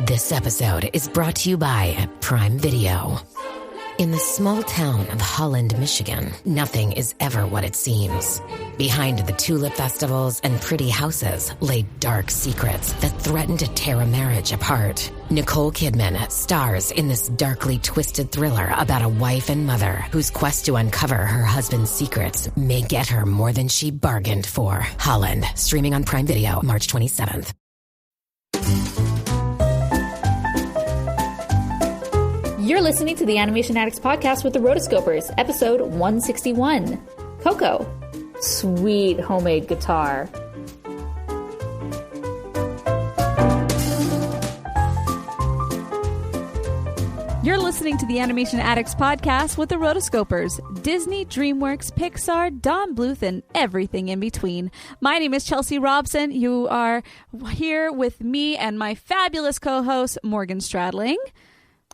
This episode is brought to you by Prime Video. In the small town of Holland, Michigan, nothing is ever what it seems. Behind the tulip festivals and pretty houses lay dark secrets that threaten to tear a marriage apart. Nicole Kidman stars in this darkly twisted thriller about a wife and mother whose quest to uncover her husband's secrets may get her more than she bargained for. Holland, streaming on Prime Video March 27th. You're listening to the Animation Addicts podcast with the Rotoscopers, episode 161. Coco. Sweet homemade guitar. You're listening to the Animation Addicts podcast with the Rotoscopers, Disney, DreamWorks, Pixar, Don Bluth, and everything in between. My name is Chelsea Robson. You are here with me and my fabulous co-host, Morgan Stradling.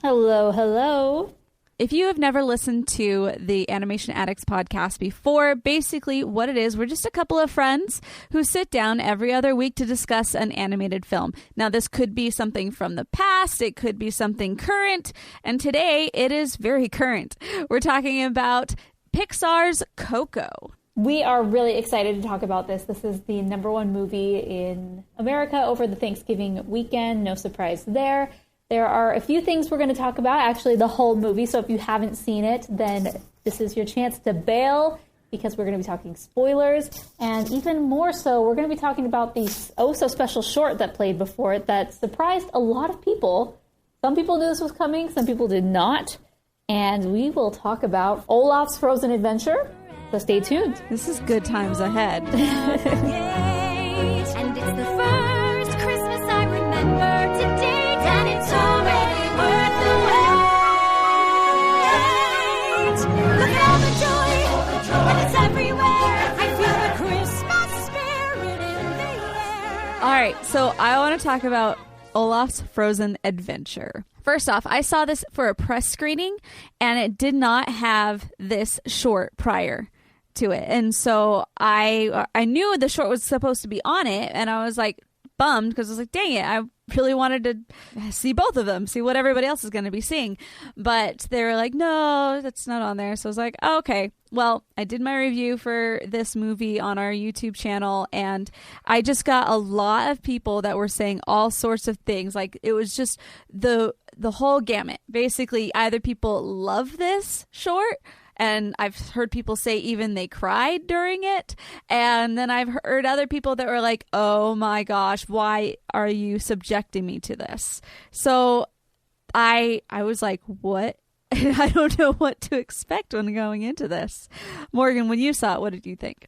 Hello, hello. If you have never listened to the Animation Addicts podcast before, basically what it is, we're just a couple of friends who sit down every other week to discuss an animated film. Now, this could be something from the past, it could be something current, and today it is very current. We're talking about Pixar's Coco. We are really excited to talk about this. This is the #1 movie in America over the Thanksgiving weekend. No surprise there. There are a few things we're going to talk about, actually the whole movie, so if you haven't seen it, then this is your chance to bail, because we're going to be talking spoilers, and even more so, we're going to be talking about the oh-so-special short that played before it that surprised a lot of people. Some people knew this was coming, some people did not, and we will talk about Olaf's Frozen Adventure, so stay tuned. This is good times ahead. And it's the first Christmas I remember to date. And it's already worth the wait. Look at all the joy, and it's everywhere. I feel the Christmas spirit in the air. All right, so I want to talk about Olaf's Frozen Adventure. First off, I saw this for a press screening, and it did not have this short prior to it. And so I knew the short was supposed to be on it, and I was like bummed because I was like, dang it, I really wanted to see both of them, see what everybody else is going to be seeing. But they were like, no, that's not on there. So I was like, oh, okay. Well, I did my review for this movie on our YouTube channel, and I just got a lot of people that were saying all sorts of things. Like, it was just the whole gamut. Basically, either people love this short, and I've heard people say even they cried during it. And then I've heard other people that were like, oh my gosh, why are you subjecting me to this? So I was like, what? I don't know what to expect when going into this. Morgan, when you saw it, what did you think?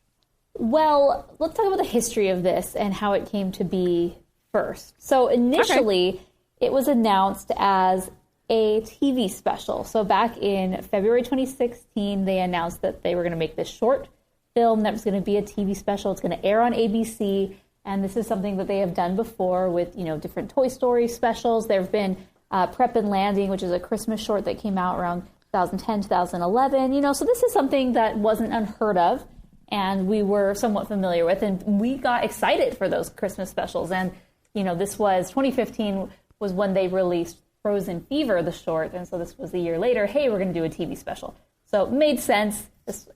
Well, let's talk about the history of this and how it came to be first. So initially, It was announced as a TV special. So back in February 2016, they announced that they were going to make this short film that was going to be a TV special. It's going to air on ABC, and this is something that they have done before with, different Toy Story specials. There have been Prep and Landing, which is a Christmas short that came out around 2010, 2011. So this is something that wasn't unheard of, and we were somewhat familiar with, and we got excited for those Christmas specials. And, this was 2015 was when they released Frozen Fever, the short, and so this was a year later. Hey, we're going to do a TV special. So it made sense,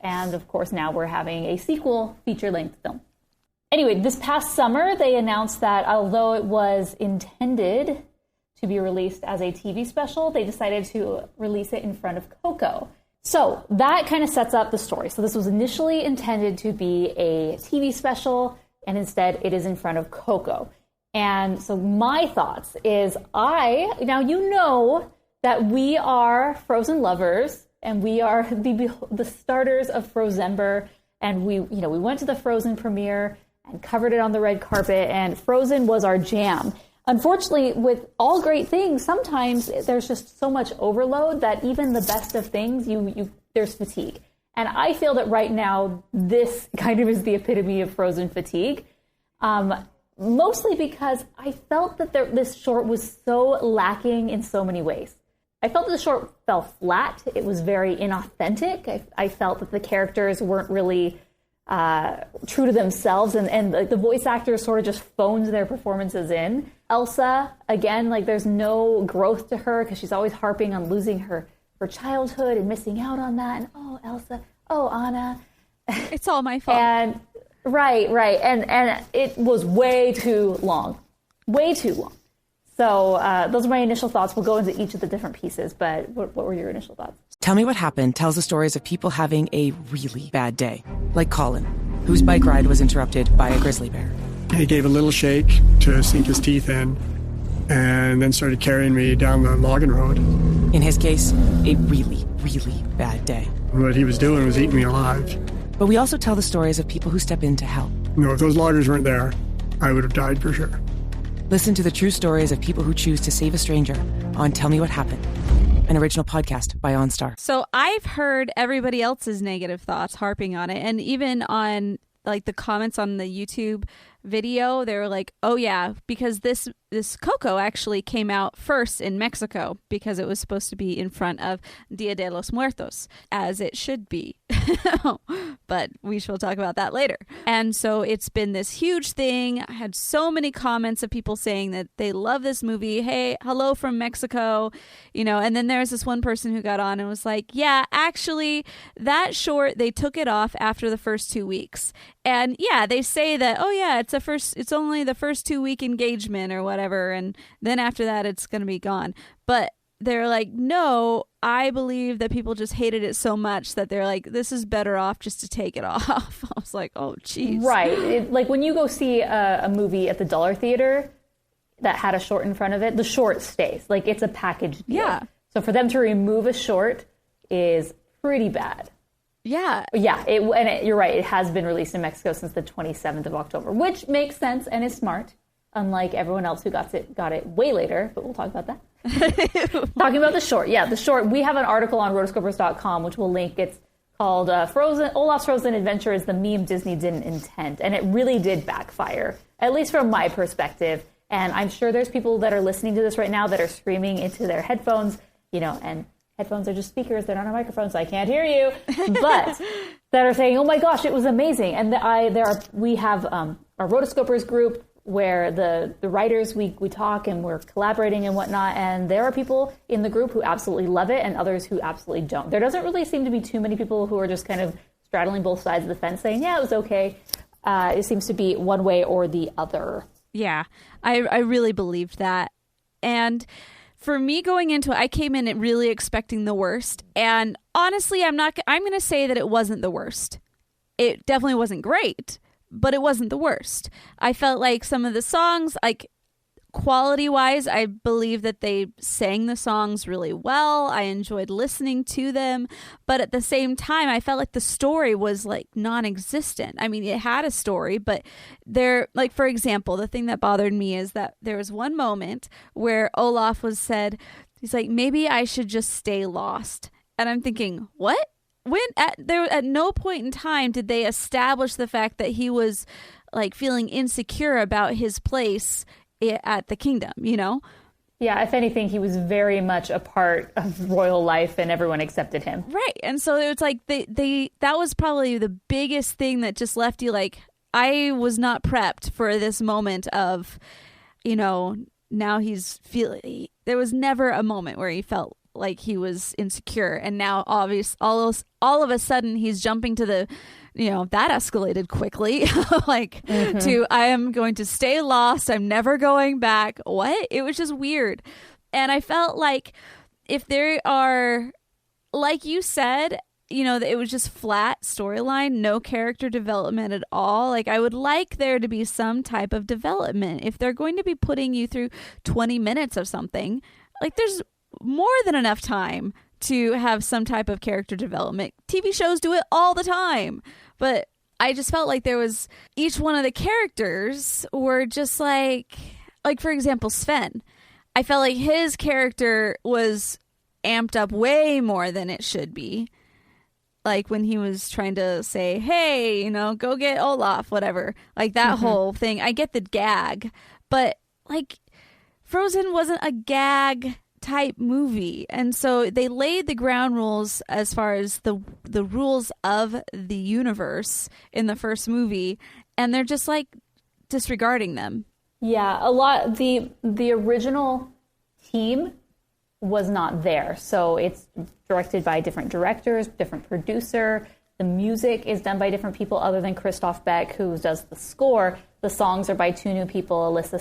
and of course now we're having a sequel feature-length film. Anyway, this past summer they announced that although it was intended to be released as a TV special, they decided to release it in front of Coco. So that kind of sets up the story. So this was initially intended to be a TV special, and instead it is in front of Coco. And so my thoughts is now you know that we are Frozen lovers, and we are the starters of Frozember, and we went to the Frozen premiere and covered it on the red carpet, and Frozen was our jam. Unfortunately, with all great things, sometimes there's just so much overload that even the best of things, there's fatigue. And I feel that right now, this kind of is the epitome of Frozen fatigue. Mostly because I felt that this short was so lacking in so many ways. I felt the short fell flat. It was very inauthentic. I felt that the characters weren't really true to themselves, and the voice actors sort of just phoned their performances in. Elsa, again, like there's no growth to her because she's always harping on losing her childhood and missing out on that. And oh, Elsa, oh, Anna. It's all my fault. And right. And it was way too long. Way too long. So those are my initial thoughts. We'll go into each of the different pieces, but what were your initial thoughts? Tell Me What Happened tells the stories of people having a really bad day, like Colin, whose bike ride was interrupted by a grizzly bear. He gave a little shake to sink his teeth in and then started carrying me down the logging road. In his case, a really, really bad day. What he was doing was eating me alive. But we also tell the stories of people who step in to help. If those loggers weren't there, I would have died for sure. Listen to the true stories of people who choose to save a stranger on Tell Me What Happened, an original podcast by OnStar. So I've heard everybody else's negative thoughts harping on it, and even on like the comments on the YouTube video, they were like, oh yeah, because this Coco actually came out first in Mexico because it was supposed to be in front of Dia de los Muertos, as it should be. But we shall talk about that later. And so it's been this huge thing. I had so many comments of people saying that they love this movie. Hey, hello from Mexico, and then there's this one person who got on and was like, yeah, actually that short, they took it off after the first 2 weeks. And yeah, they say that, oh yeah, it's only the first 2 week engagement or whatever, and then after that it's going to be gone. But they're like, no, I believe that people just hated it so much that they're like, this is better off just to take it off. I was like, oh geez. Right. Like when you go see a movie at the Dollar Theater that had a short in front of it, the short stays. Like it's a package deal. Yeah. So for them to remove a short is pretty bad. Yeah. Yeah, you're right. It has been released in Mexico since the 27th of October, which makes sense and is smart, unlike everyone else who got it way later, but we'll talk about that. Talking about the short. Yeah, the short. We have an article on rotoscopers.com, which we'll link. It's called Olaf's Frozen Adventure is the meme Disney didn't intend. And it really did backfire, at least from my perspective. And I'm sure there's people that are listening to this right now that are screaming into their headphones, and headphones are just speakers. They're not a microphone, so I can't hear you. But that are saying, oh my gosh, it was amazing. And we have our Rotoscopers group where the writers, we talk and we're collaborating and whatnot. And there are people in the group who absolutely love it and others who absolutely don't. There doesn't really seem to be too many people who are just kind of straddling both sides of the fence saying, yeah, it was okay. It seems to be one way or the other. Yeah, I really believed that. And for me going into it, I came in really expecting the worst. And honestly, I'm going to say that it wasn't the worst. It definitely wasn't great, but it wasn't the worst. I felt like some of the songs, like quality-wise, I believe that they sang the songs really well. I enjoyed listening to them. But at the same time, I felt like the story was like non-existent. I mean, it had a story, but like, for example, the thing that bothered me is that there was one moment where Olaf he's like, maybe I should just stay lost. And I'm thinking, what? At no point in time did they establish the fact that he was like feeling insecure about his place at the kingdom, Yeah, if anything, he was very much a part of royal life and everyone accepted him. Right. And so it's like that was probably the biggest thing that just left you like, I was not prepped for this moment of, now he's feeling, there was never a moment where he felt like he was insecure, and now obvious all of a sudden he's jumping to the that escalated quickly like to I am going to stay lost, I'm never going back. What? It was just weird. And I felt like if there are, like you said, it was just flat storyline, no character development at all. Like I would like there to be some type of development. If they're going to be putting you through 20 minutes of something, like there's more than enough time to have some type of character development. TV shows do it all the time. But I just felt like there was, each one of the characters were just like for example, Sven. I felt like his character was amped up way more than it should be. Like when he was trying to say, hey, go get Olaf, whatever. Like that whole thing. I get the gag, but like Frozen wasn't a gag type movie. And so they laid the ground rules as far as the rules of the universe in the first movie, and they're just like disregarding them. Yeah, a lot. The original team was not there. So it's directed by different directors, different producer. The music is done by different people other than Christoph Beck, who does the score. The songs are by two new people, Alyssa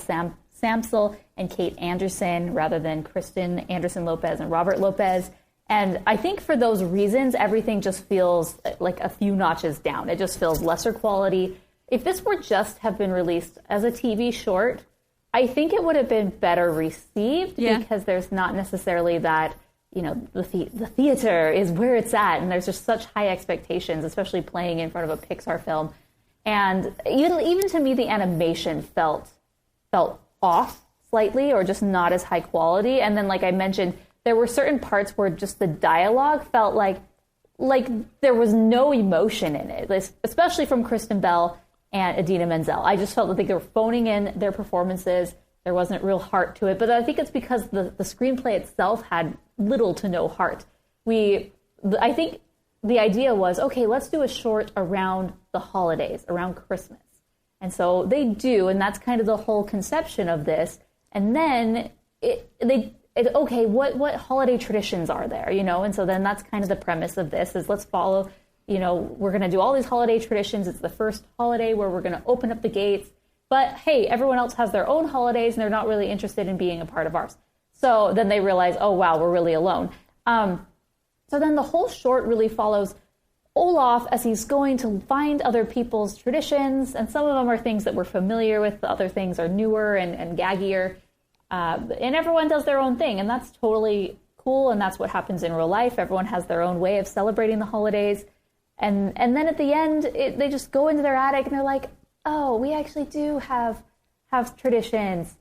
Samsel and Kate Anderson, rather than Kristen Anderson Lopez and Robert Lopez. And I think for those reasons, everything just feels like a few notches down. It just feels lesser quality. If this were just have been released as a TV short, I think it would have been better received because there's not necessarily that, the theater is where it's at, and there's just such high expectations, especially playing in front of a Pixar film. And even to me, the animation felt off slightly, or just not as high quality. And then, like I mentioned, there were certain parts where just the dialogue felt like there was no emotion in it, especially from Kristen Bell and Idina Menzel. I just felt that they were phoning in their performances. There wasn't real heart to it. But I think it's because the screenplay itself had little to no heart. I think the idea was, okay, let's do a short around the holidays, around Christmas. And so they do, and that's kind of the whole conception of this. And then okay, what holiday traditions are there, And so then that's kind of the premise of this, is let's follow, we're going to do all these holiday traditions. It's the first holiday where we're going to open up the gates. But hey, everyone else has their own holidays, and they're not really interested in being a part of ours. So then they realize, oh, wow, we're really alone. So then the whole short really follows Olaf as he's going to find other people's traditions, and some of them are things that we're familiar with, the other things are newer and gaggier. And everyone does their own thing, and that's totally cool, and that's what happens in real life. Everyone has their own way of celebrating the holidays. And then at the end, they just go into their attic, and they're like, oh, we actually do have traditions.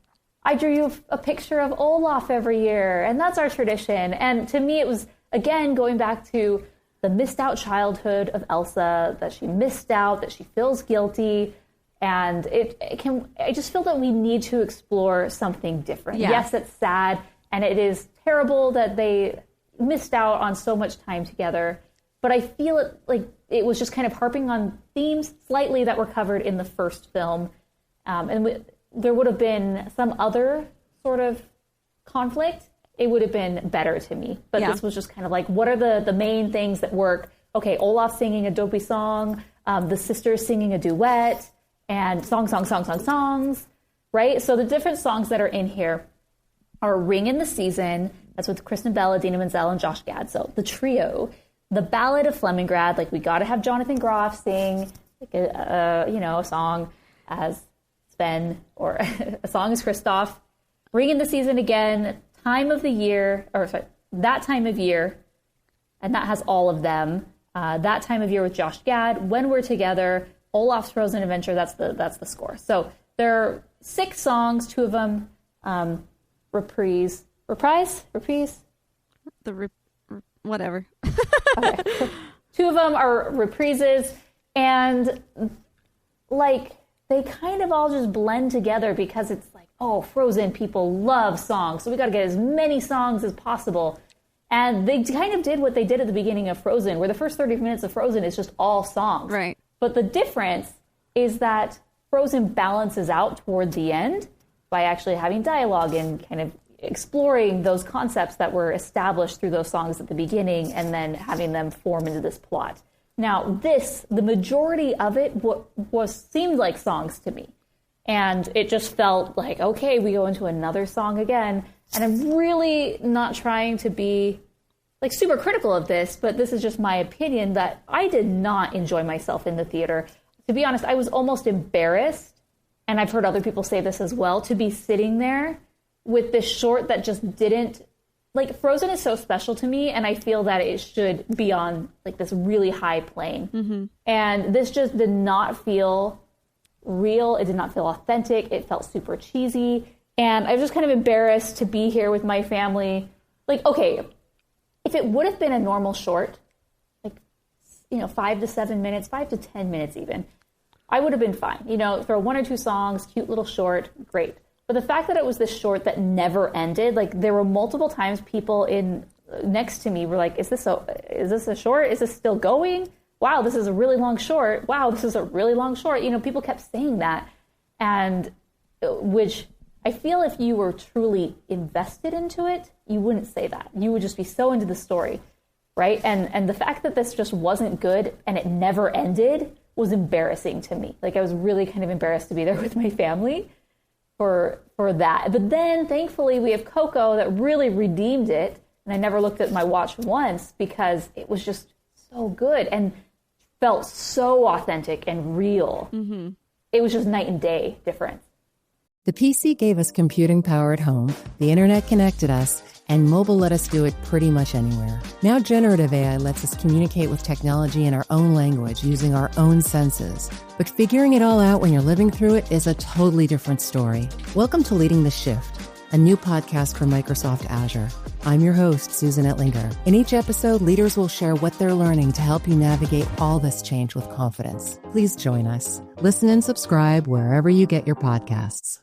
I drew you a picture of Olaf every year, and that's our tradition. And to me, it was, again, going back to the missed out childhood of Elsa, that she missed out, that she feels guilty. And I just feel that we need to explore something different. Yeah. Yes, it's sad, and it is terrible that they missed out on so much time together. But I feel it like it was just kind of harping on themes slightly that were covered in the first film. There would have been some other sort of conflict. It would have been better to me. But this was just kind of like, what are the main things that work? Okay, Olaf singing a dopey song, the sisters singing a duet, and songs, right? So the different songs that are in here are Ring in the Season. That's with Kristen Bell, Idina Menzel, and Josh Gad. So the trio. The Ballad of Flemingrad, like we got to have Jonathan Groff sing like a song as Sven, or a song as Kristoff. Ring in the Season again, that time of year, and that has all of them. That Time of Year with Josh Gad, When We're Together, Olaf's Frozen Adventure. That's the score. So there are 6 songs, 2 of them reprise. Whatever. Okay. 2 of them are reprises, and like they kind of all just blend together because it's like, oh, Frozen people love songs, so we got to get as many songs as possible. And they kind of did what they did at the beginning of Frozen, where the first 30 minutes of Frozen is just all songs. Right. But the difference is that Frozen balances out toward the end by actually having dialogue and kind of exploring those concepts that were established through those songs at the beginning, and then having them form into this plot. Now, the majority of it seemed like songs to me. And it just felt like, okay, we go into another song again. And I'm really not trying to be like super critical of this, but this is just my opinion, that I did not enjoy myself in the theater. To be honest, I was almost embarrassed, and I've heard other people say this as well, to be sitting there with this short that just didn't, like, Frozen is so special to me, and I feel that it should be on like this really high plane. Mm-hmm. And this just did not feel real. It did not feel authentic. It felt super cheesy. And I was just kind of embarrassed to be here with my family. Like, okay, if it would have been a normal short, like, 5 to 7 minutes, 5 to 10 minutes even, I would have been fine. For 1 or 2 songs, cute little short, great. But the fact that it was this short that never ended, like there were multiple times people next to me were like, is this a short? Is this still going? Wow, this is a really long short. Wow, this is a really long short. People kept saying that. And which I feel if you were truly invested into it, you wouldn't say that. You would just be so into the story, right? And the fact that this just wasn't good and it never ended was embarrassing to me. Like I was really kind of embarrassed to be there with my family for that. But then thankfully we have Coco that really redeemed it. And I never looked at my watch once because it was just so good and felt so authentic and real. Mm-hmm. It was just night and day difference. The PC gave us computing power at home, the internet connected us, and mobile let us do it pretty much anywhere. Now generative AI lets us communicate with technology in our own language using our own senses. But figuring it all out when you're living through it is a totally different story. Welcome to Leading the Shift, a new podcast from Microsoft Azure. I'm your host, Susan Ettlinger. In each episode, leaders will share what they're learning to help you navigate all this change with confidence. Please join us. Listen and subscribe wherever you get your podcasts.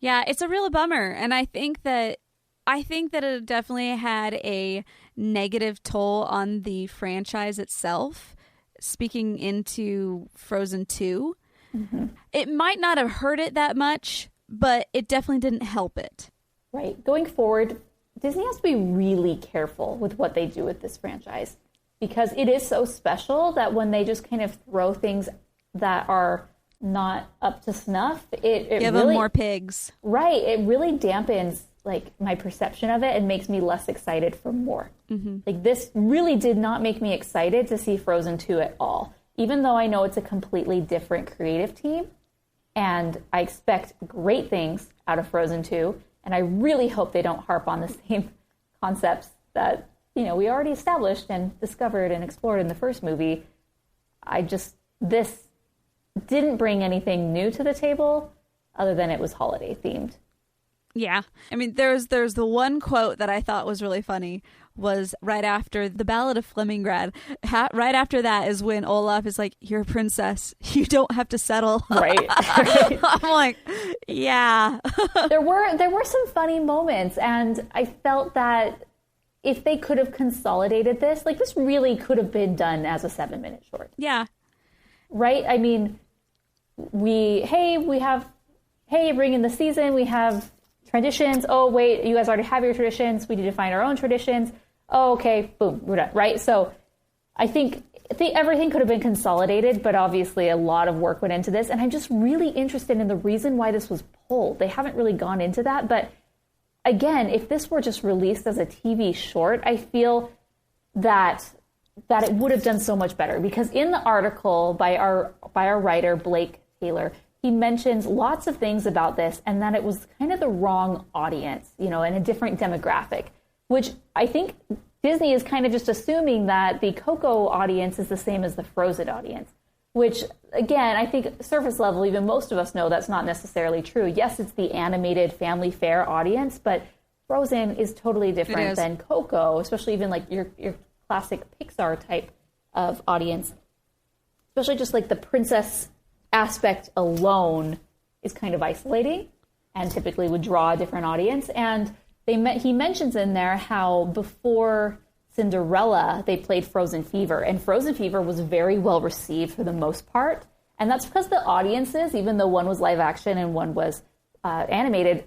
Yeah, it's a real bummer. And I think that it definitely had a negative toll on the franchise itself, speaking into Frozen 2. Mm-hmm. It might not have hurt it that much, but it definitely didn't help it. Right. Going forward, Disney has to be really careful with what they do with this franchise because it is so special that when they just kind of throw things that are not up to snuff, it give really, them more pigs. Right. It really dampens like my perception of it and makes me less excited for more. Mm-hmm. Like this really did not make me excited to see Frozen 2 at all, even though I know it's a completely different creative team. And I expect great things out of Frozen 2. And I really hope they don't harp on the same concepts that, we already established and discovered and explored in the first movie. This didn't bring anything new to the table other than it was holiday themed. Yeah. I mean, there's the one quote that I thought was really funny was right after the Ballad of Flemingrad. Right after that is when Olaf is like, you're a princess. You don't have to settle. Right. I'm like, yeah. There were some funny moments. And I felt that if they could have consolidated this, like this really could have been done as a 7-minute short. Yeah. Right? I mean, bring in the season. We have traditions. Oh, wait, you guys already have your traditions. We need to find our own traditions. Oh, okay, boom, we're done, right? So I think everything could have been consolidated, but obviously a lot of work went into this. And I'm just really interested in the reason why this was pulled. They haven't really gone into that. But again, if this were just released as a TV short, I feel that it would have done so much better. Because in the article by our writer, Blake Taylor, he mentions lots of things about this and that it was kind of the wrong audience, and a different demographic, which I think Disney is kind of just assuming that the Coco audience is the same as the Frozen audience, which, again, I think surface level, even most of us know that's not necessarily true. Yes, it's the animated family fare audience, but Frozen is totally different than Coco, especially even like your classic Pixar type of audience, especially just like the princess aspect alone is kind of isolating and typically would draw a different audience. And he mentions in there how before Cinderella, they played Frozen Fever, and Frozen Fever was very well received for the most part. And that's because the audiences, even though one was live action and one was animated,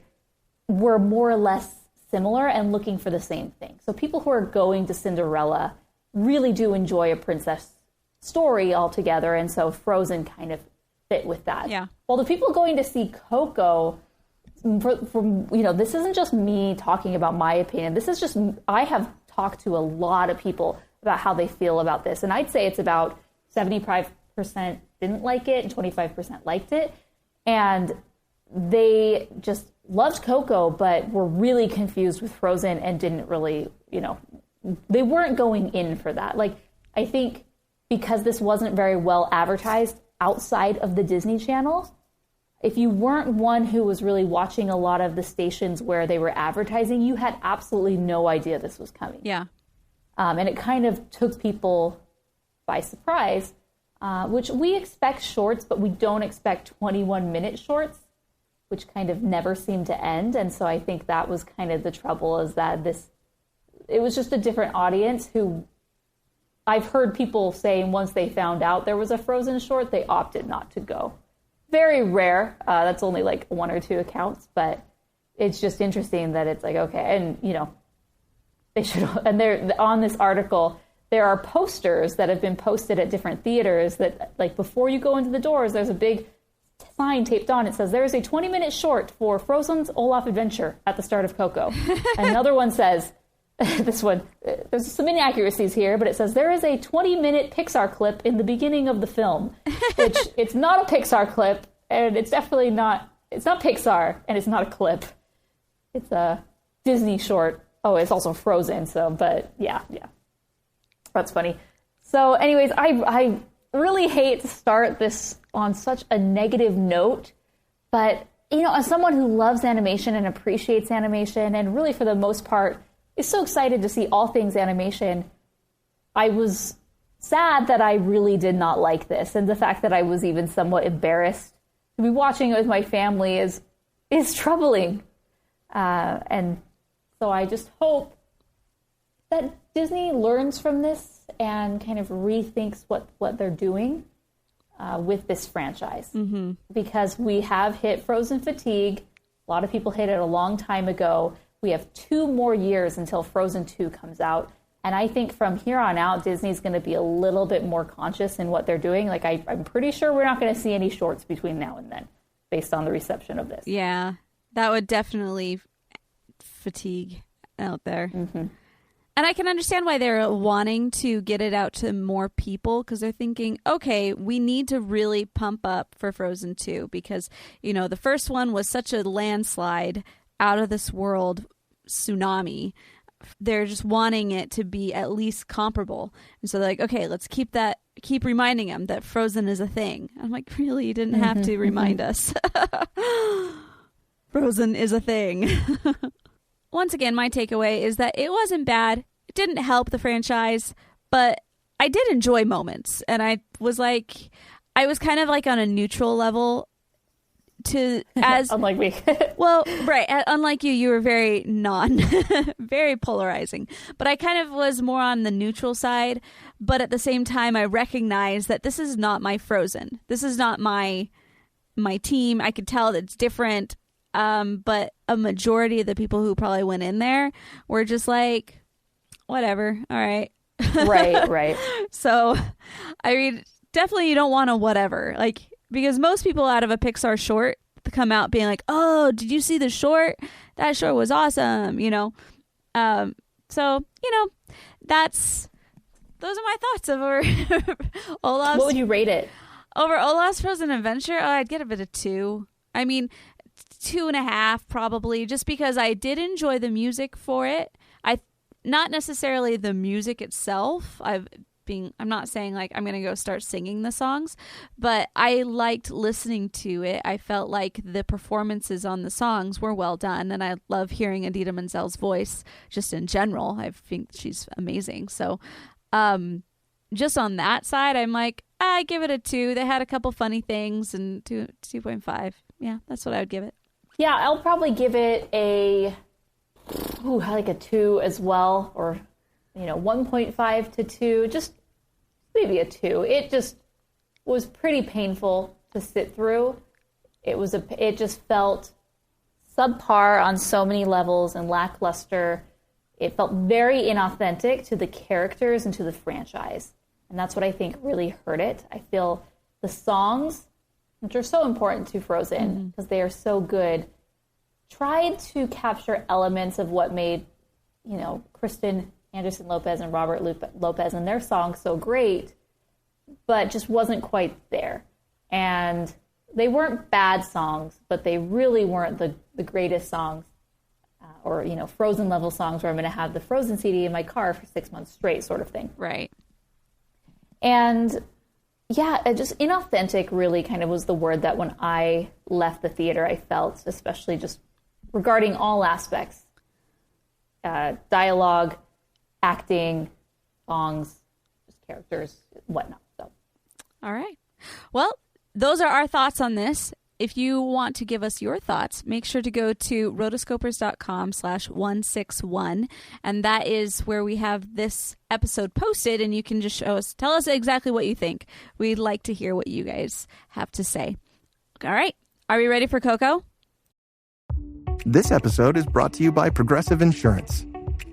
were more or less similar and looking for the same thing. So people who are going to Cinderella really do enjoy a princess story altogether. And so Frozen kind of fit with that. Yeah. Well, the people going to see Coco, this isn't just me talking about my opinion. This is just, I have talked to a lot of people about how they feel about this. And I'd say it's about 75% didn't like it and 25% liked it. And they just loved Coco, but were really confused with Frozen and didn't really, they weren't going in for that. Like, I think because this wasn't very well advertised outside of the Disney Channel, if you weren't one who was really watching a lot of the stations where they were advertising, you had absolutely no idea this was coming. Yeah. And it kind of took people by surprise, which we expect shorts, but we don't expect 21-minute shorts. which kind of never seemed to end. And so I think that was kind of the trouble, is that it was just a different audience who I've heard people saying once they found out there was a Frozen short, they opted not to go. Very rare. That's only like 1 or 2 accounts, but it's just interesting that it's like, okay. And, you know, they should, and they're on this article, there are posters that have been posted at different theaters that, like, before you go into the doors, there's a big sign taped on. It says, there is a 20-minute short for Frozen's Olaf adventure at the start of Coco. And another one says, this one, there's some inaccuracies here, but it says, there is a 20-minute Pixar clip in the beginning of the film, which it's not a Pixar clip, and it's definitely not, it's not Pixar, and it's not a clip. It's a Disney short. Oh, it's also Frozen, so, but yeah. That's funny. So anyways, I really hate to start this on such a negative note, but, you know, as someone who loves animation and appreciates animation, and really for the most part is so excited to see all things animation, I was sad that I really did not like this. And the fact that I was even somewhat embarrassed to be watching it with my family is troubling. And so I just hope that Disney learns from this and kind of rethinks what they're doing with this franchise. Mm-hmm. Because we have hit Frozen fatigue. A lot of people hit it a long time ago. We have 2 more years until Frozen 2 comes out. And I think from here on out, Disney's going to be a little bit more conscious in what they're doing. Like, I'm pretty sure we're not going to see any shorts between now and then, based on the reception of this. Yeah, that would definitely fatigue out there. Mm-hmm. And I can understand why they're wanting to get it out to more people, because they're thinking, okay, we need to really pump up for Frozen 2, because, you know, the first one was such a landslide, out of this world tsunami. They're just wanting it to be at least comparable. And so they're like, okay, let's keep reminding them that Frozen is a thing. I'm like, really? You didn't have to remind us. Frozen is a thing. Once again, my takeaway is that it wasn't bad. It didn't help the franchise, but I did enjoy moments. And I was kind of like on a neutral level to, as unlike me. Well, right. Unlike you were very very polarizing, but I kind of was more on the neutral side. But at the same time, I recognize that this is not my Frozen. This is not my team. I could tell that it's different. But a majority of the people who probably went in there were just like, whatever. All right. Right. So, I mean, definitely you don't want a whatever. Like, because most people out of a Pixar short come out being like, oh, did you see the short? That short was awesome, you know? So, you know, those are my thoughts over Olaf's. What would you rate it? Over Olaf's Frozen Adventure? Oh, I'd get a bit of 2. I mean, 2.5 probably, just because I did enjoy the music for it. Not necessarily the music itself. I'm not saying like I'm gonna go start singing the songs, but I liked listening to it. I felt like the performances on the songs were well done, and I love hearing Idina Menzel's voice just in general. I think she's amazing. So just on that side, I'm like, I give it a 2. They had a couple funny things, and 2.5. Yeah, that's what I would give it. Yeah, I'll probably give it a 2 as well, or 1.5 to 2, just maybe a 2. It just was pretty painful to sit through. It just felt subpar on so many levels and lackluster. It felt very inauthentic to the characters and to the franchise. And that's what I think really hurt it. I feel the songs, which are so important to Frozen because they are so good, tried to capture elements of what made, Kristen Anderson Lopez and Robert Lopez and their songs so great, but just wasn't quite there. And they weren't bad songs, but they really weren't the greatest songs or Frozen level songs where I'm going to have the Frozen CD in my car for 6 months straight sort of thing. Right. And yeah, just inauthentic really kind of was the word that when I left the theater, I felt, especially just regarding all aspects, dialogue, acting, songs, just characters, whatnot. So, all right. Well, those are our thoughts on this. if you want to give us your thoughts, make sure to go to rotoscopers.com/161. And that is where we have this episode posted. And you can just tell us exactly what you think. We'd like to hear what you guys have to say. All right. Are we ready for Coco? This episode is brought to you by Progressive Insurance.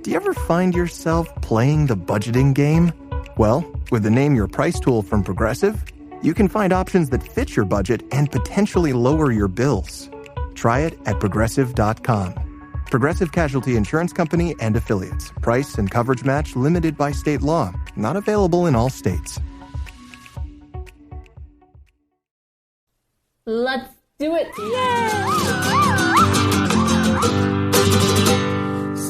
Do you ever find yourself playing the budgeting game? Well, with the Name Your Price tool from Progressive, you can find options that fit your budget and potentially lower your bills. Try it at Progressive.com. Progressive Casualty Insurance Company and Affiliates. Price and coverage match limited by state law. Not available in all states. Let's do it.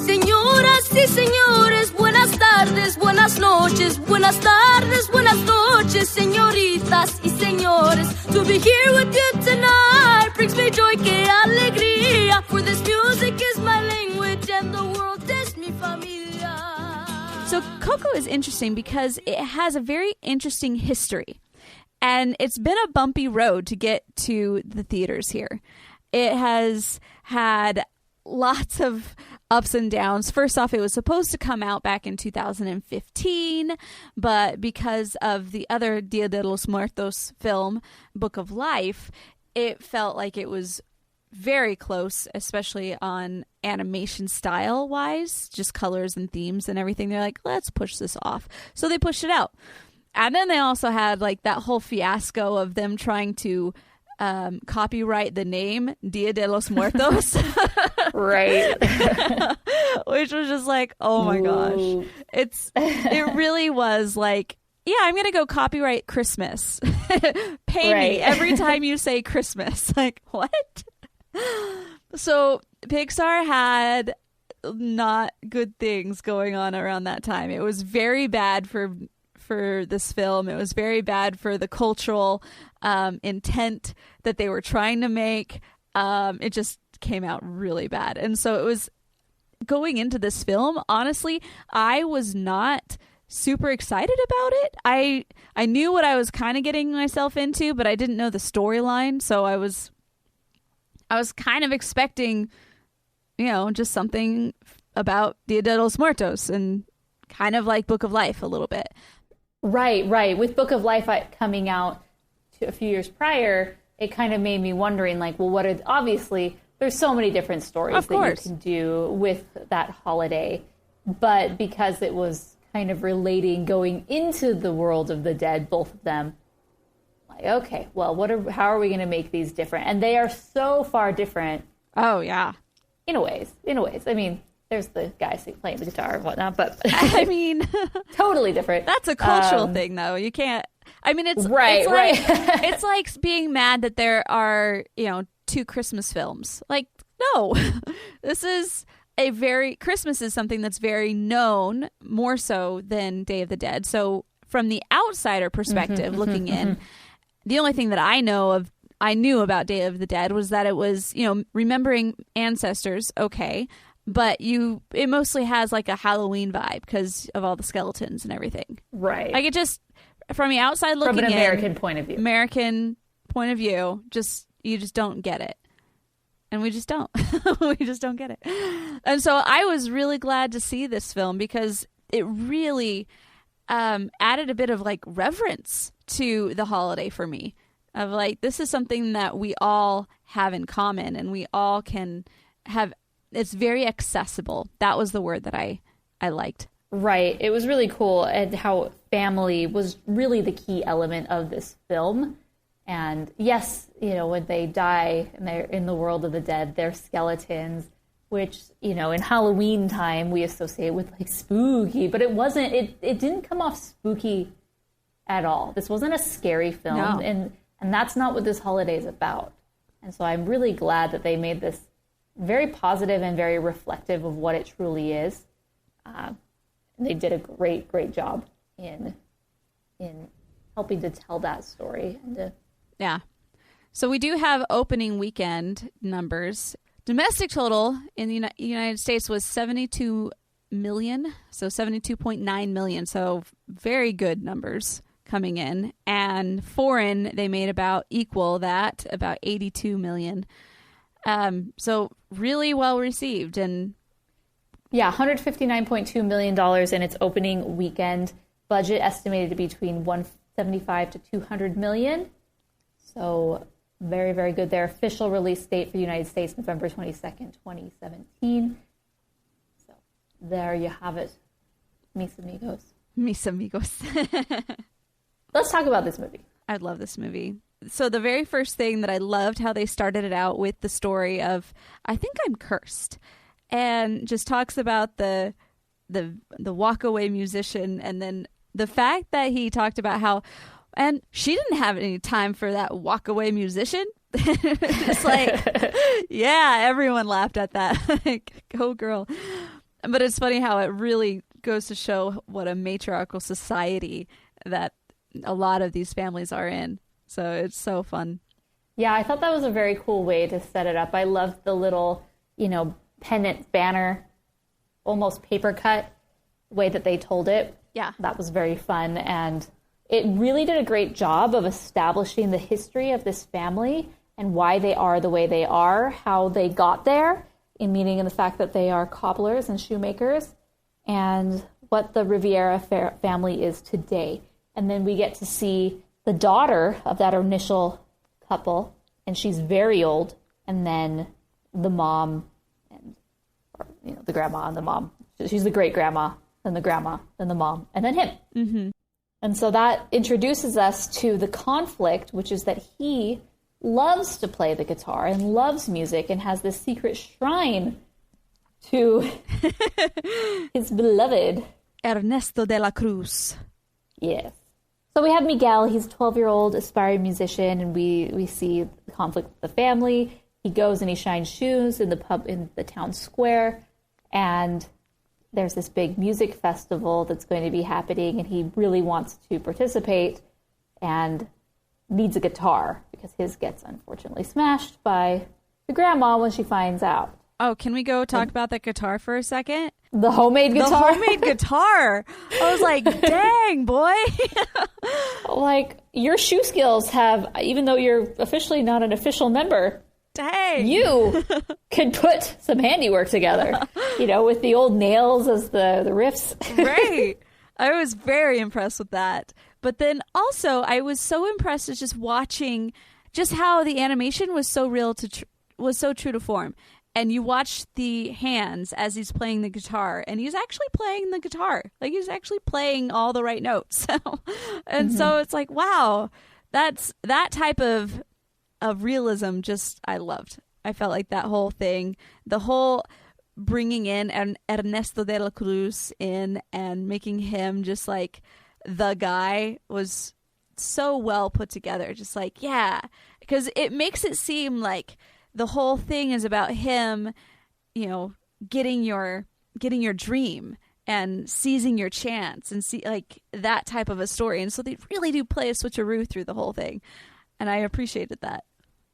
Señoras y señores, buenas tardes, buenas noches, buenas tardes, buenas noches, señoritas y señores. To be here with you tonight brings me joy, que alegría. For this music is my language and the world is mi familia. So Coco is interesting because it has a very interesting history. And it's been a bumpy road to get to the theaters here. It has had lots of ups and downs. First off, it was supposed to come out back in 2015, but because of the other Dia de los Muertos film, Book of Life, it felt like it was very close, especially on animation style wise, just colors and themes and everything. They're like, let's push this off. So they pushed it out. And then they also had like that whole fiasco of them trying to copyright the name Dia de los Muertos. Right. Which was just like, oh my gosh. It really was like, yeah, I'm going to go copyright Christmas. Pay me every time you say Christmas. Like, what? So Pixar had not good things going on around that time. It was very bad for this film. It was very bad for the cultural intent that they were trying to make. It just came out really bad. And so it was going into this film, honestly, I was not super excited about it. I knew what I was kind of getting myself into, but I didn't know the storyline. So I was kind of expecting, just something about Dia de los Muertos and kind of like Book of Life a little bit. Right. With Book of Life coming out a few years prior, it kind of made me wondering, like, well, obviously, there's so many different stories that you can do with that holiday. But because it was kind of going into the world of the dead, both of them, like, okay, well, how are we going to make these different? And they are so far different. Oh, yeah. In a ways. I mean, there's the guy playing the guitar and whatnot, but I mean, totally different. That's a cultural thing, though. You can't. I mean, it's right. It's like being mad that there are, 2 Christmas films. Like, no, Christmas is something that's very known more so than Day of the Dead. So from the outsider perspective, looking in, the only thing that I knew about Day of the Dead was that it was, remembering ancestors. Okay. But it mostly has like a Halloween vibe because of all the skeletons and everything. Right. Like it just, from the outside looking in. From an American point of view. You just don't get it. And we just don't. We just don't get it. And so I was really glad to see this film because it really added a bit of like reverence to the holiday for me. Of like, this is something that we all have in common and we all can have. It's very accessible. That was the word that I liked. Right. It was really cool and how family was really the key element of this film. And yes, when they die and they're in the world of the dead, they're skeletons, which, in Halloween time we associate with like spooky, but it didn't come off spooky at all. This wasn't a scary film. No. And that's not what this holiday is about. And so I'm really glad that they made this very positive and very reflective of what it truly is. They did a great, great job in helping to tell that story. Yeah. So we do have opening weekend numbers. Domestic total in the United States was 72 million, so 72.9 million. So very good numbers coming in, and foreign they made about equal that, about 82 million. So really well received. And yeah, $159.2 million in its opening weekend. Budget estimated to be between 175 to 200 million. So very, very good. Their official release date for the United States, November 22nd, 2017. So there you have it. Mis amigos. Mis amigos. Let's talk about this movie. I love this movie. So the very first thing that I loved how they started it out with the story of, I think I'm cursed, and just talks about the walkaway musician, and then the fact that he talked about how, and she didn't have any time for that walkaway musician. It's like, yeah, everyone laughed at that. Like, go girl. But it's funny how it really goes to show what a matriarchal society that a lot of these families are in. So it's so fun. Yeah, I thought that was a very cool way to set it up. I loved the little, pennant banner, almost paper cut way that they told it. Yeah. That was very fun. And it really did a great job of establishing the history of this family and why they are the way they are, how they got there, meaning in the fact that they are cobblers and shoemakers, and what the Riviera family is today. And then we get to see the daughter of that initial couple, and she's very old, and then the mom, and the grandma and the mom. She's the great grandma, then the grandma, then the mom, and then him. Mm-hmm. And so that introduces us to the conflict, which is that he loves to play the guitar and loves music and has this secret shrine to his beloved Ernesto de la Cruz. Yes. So we have Miguel. He's a 12-year-old aspiring musician, and we see the conflict with the family. He goes and he shines shoes in the pub in the town square, and there's this big music festival that's going to be happening, and he really wants to participate and needs a guitar because his gets unfortunately smashed by the grandma when she finds out. Oh, can we go talk about that guitar for a second? The homemade guitar? The homemade guitar. I was like, dang, boy. Like, your shoe skills have, even though you're officially not an official member, dang, you could put some handiwork together, with the old nails as the riffs. Right. I was very impressed with that. But then also, I was so impressed with just watching just how the animation was so real was so true to form. And you watch the hands as he's playing the guitar, and he's actually playing the guitar. Like, he's actually playing all the right notes. So it's like, wow, that type of realism I loved. I felt like that whole thing, the whole bringing in Ernesto de la Cruz in and making him just like the guy was so well put together. Just like, yeah, because it makes it seem like the whole thing is about him, getting your dream and seizing your chance and see like that type of a story. And so they really do play a switcheroo through the whole thing. And I appreciated that.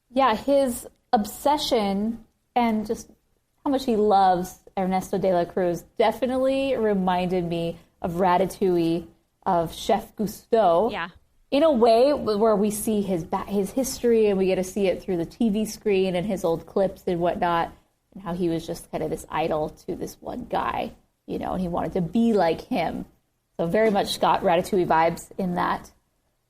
Yeah, his obsession and just how much he loves Ernesto de la Cruz definitely reminded me of Ratatouille, of Chef Gusteau. Yeah. In a way where we see his history and we get to see it through the TV screen and his old clips and whatnot, and how he was just kind of this idol to this one guy, and he wanted to be like him. So very much got Ratatouille vibes in that.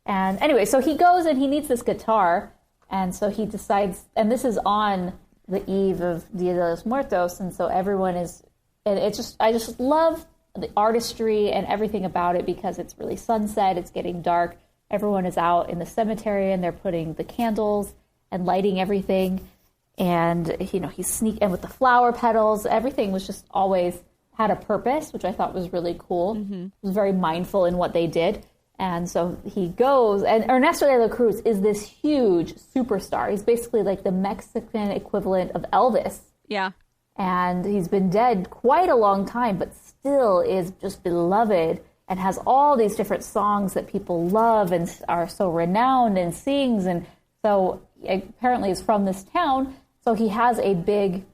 And anyway, so he goes and he needs this guitar, and so he decides, and this is on the eve of Dia de los Muertos, and so everyone is, and I just love the artistry and everything about it because it's really sunset, it's getting dark. Everyone is out in the cemetery and they're putting the candles and lighting everything. And, he's sneaking, and with the flower petals, everything was just always had a purpose, which I thought was really cool. Mm-hmm. It was very mindful in what they did. And so he goes, and Ernesto de la Cruz is this huge superstar. He's basically like the Mexican equivalent of Elvis. Yeah. And he's been dead quite a long time, but still is just beloved and has all these different songs that people love and are so renowned and sings. And so apparently is from this town. So he has a big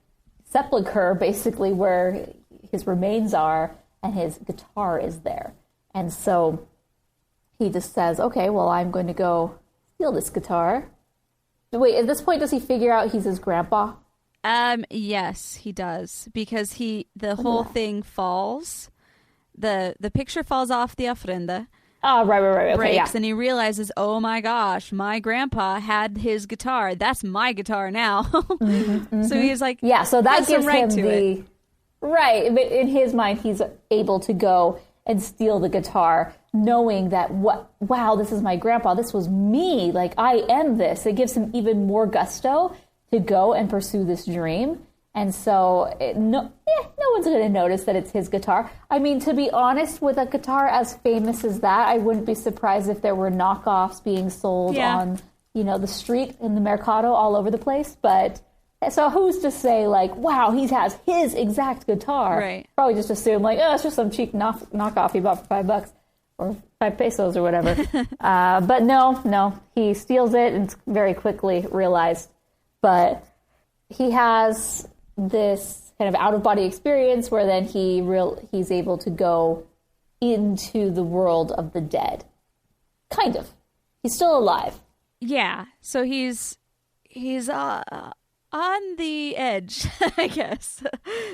sepulcher basically where his remains are and his guitar is there. And so he just says, okay, well, I'm going to go steal this guitar. Wait, at this point, does he figure out he's his grandpa? Yes, he does, because the whole thing falls. The picture falls off the ofrenda. Oh, right. Okay, breaks, and he realizes, oh my gosh, my grandpa had his guitar. That's my guitar now. So he's like, yeah, so that gives right him the right. But in his mind, he's able to go and steal the guitar, knowing that wow, this is my grandpa. This was me. Like, I am this. It gives him even more gusto to go and pursue this dream. And so no one's going to notice that it's his guitar. I mean, to be honest, with a guitar as famous as that, I wouldn't be surprised if there were knockoffs being sold on, the street in the mercado all over the place. But so who's to say, like, wow, he has his exact guitar? Right. Probably just assume, like, oh, it's just some cheap knockoff he bought for $5 or 5 pesos or whatever. But no, he steals it and it's very quickly realized. But he has this kind of out-of-body experience where then he's able to go into the world of the dead. Kind of. He's still alive. Yeah. So he's on the edge, I guess,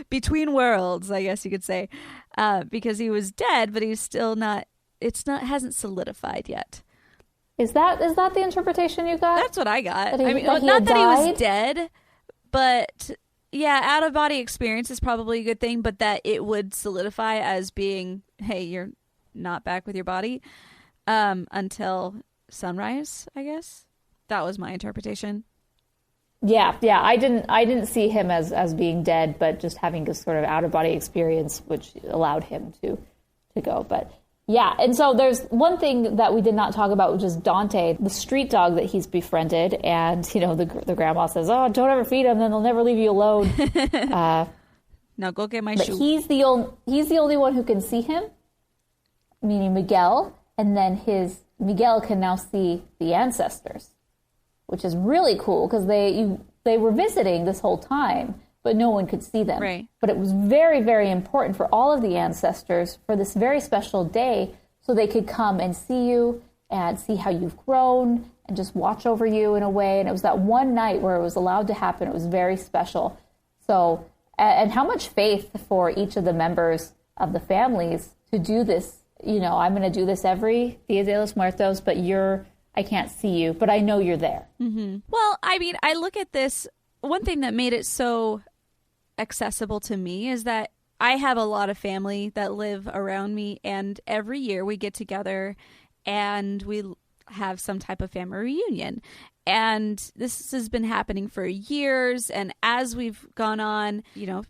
between worlds, I guess you could say, because he was dead, but he's still not. Hasn't solidified yet. Is that the interpretation you got? That's what I got. Not that he was dead, but yeah, out of body experience is probably a good thing, but that it would solidify as being, hey, you're not back with your body until sunrise, I guess. That was my interpretation. Yeah. I didn't see him as being dead, but just having this sort of out of body experience, which allowed him to go. But yeah, and so there's one thing that we did not talk about, which is Dante, the street dog that he's befriended, and the grandma says, "Oh, don't ever feed him, then they'll never leave you alone." Now go get my shoe. He's the only one who can see him, meaning Miguel, and then Miguel can now see the ancestors, which is really cool because they were visiting this whole time, but no one could see them. Right. But it was very, very important for all of the ancestors for this very special day so they could come and see you and see how you've grown and just watch over you in a way. And it was that one night where it was allowed to happen. It was very special. So, and how much faith for each of the members of the families to do this. I'm going to do this every Dia de los Muertos, but I can't see you, but I know you're there. Mm-hmm. Well, I mean, I look at this. One thing that made it so accessible to me is that I have a lot of family that live around me, and every year we get together and we have some type of family reunion. And this has been happening for years. And as we've gone on,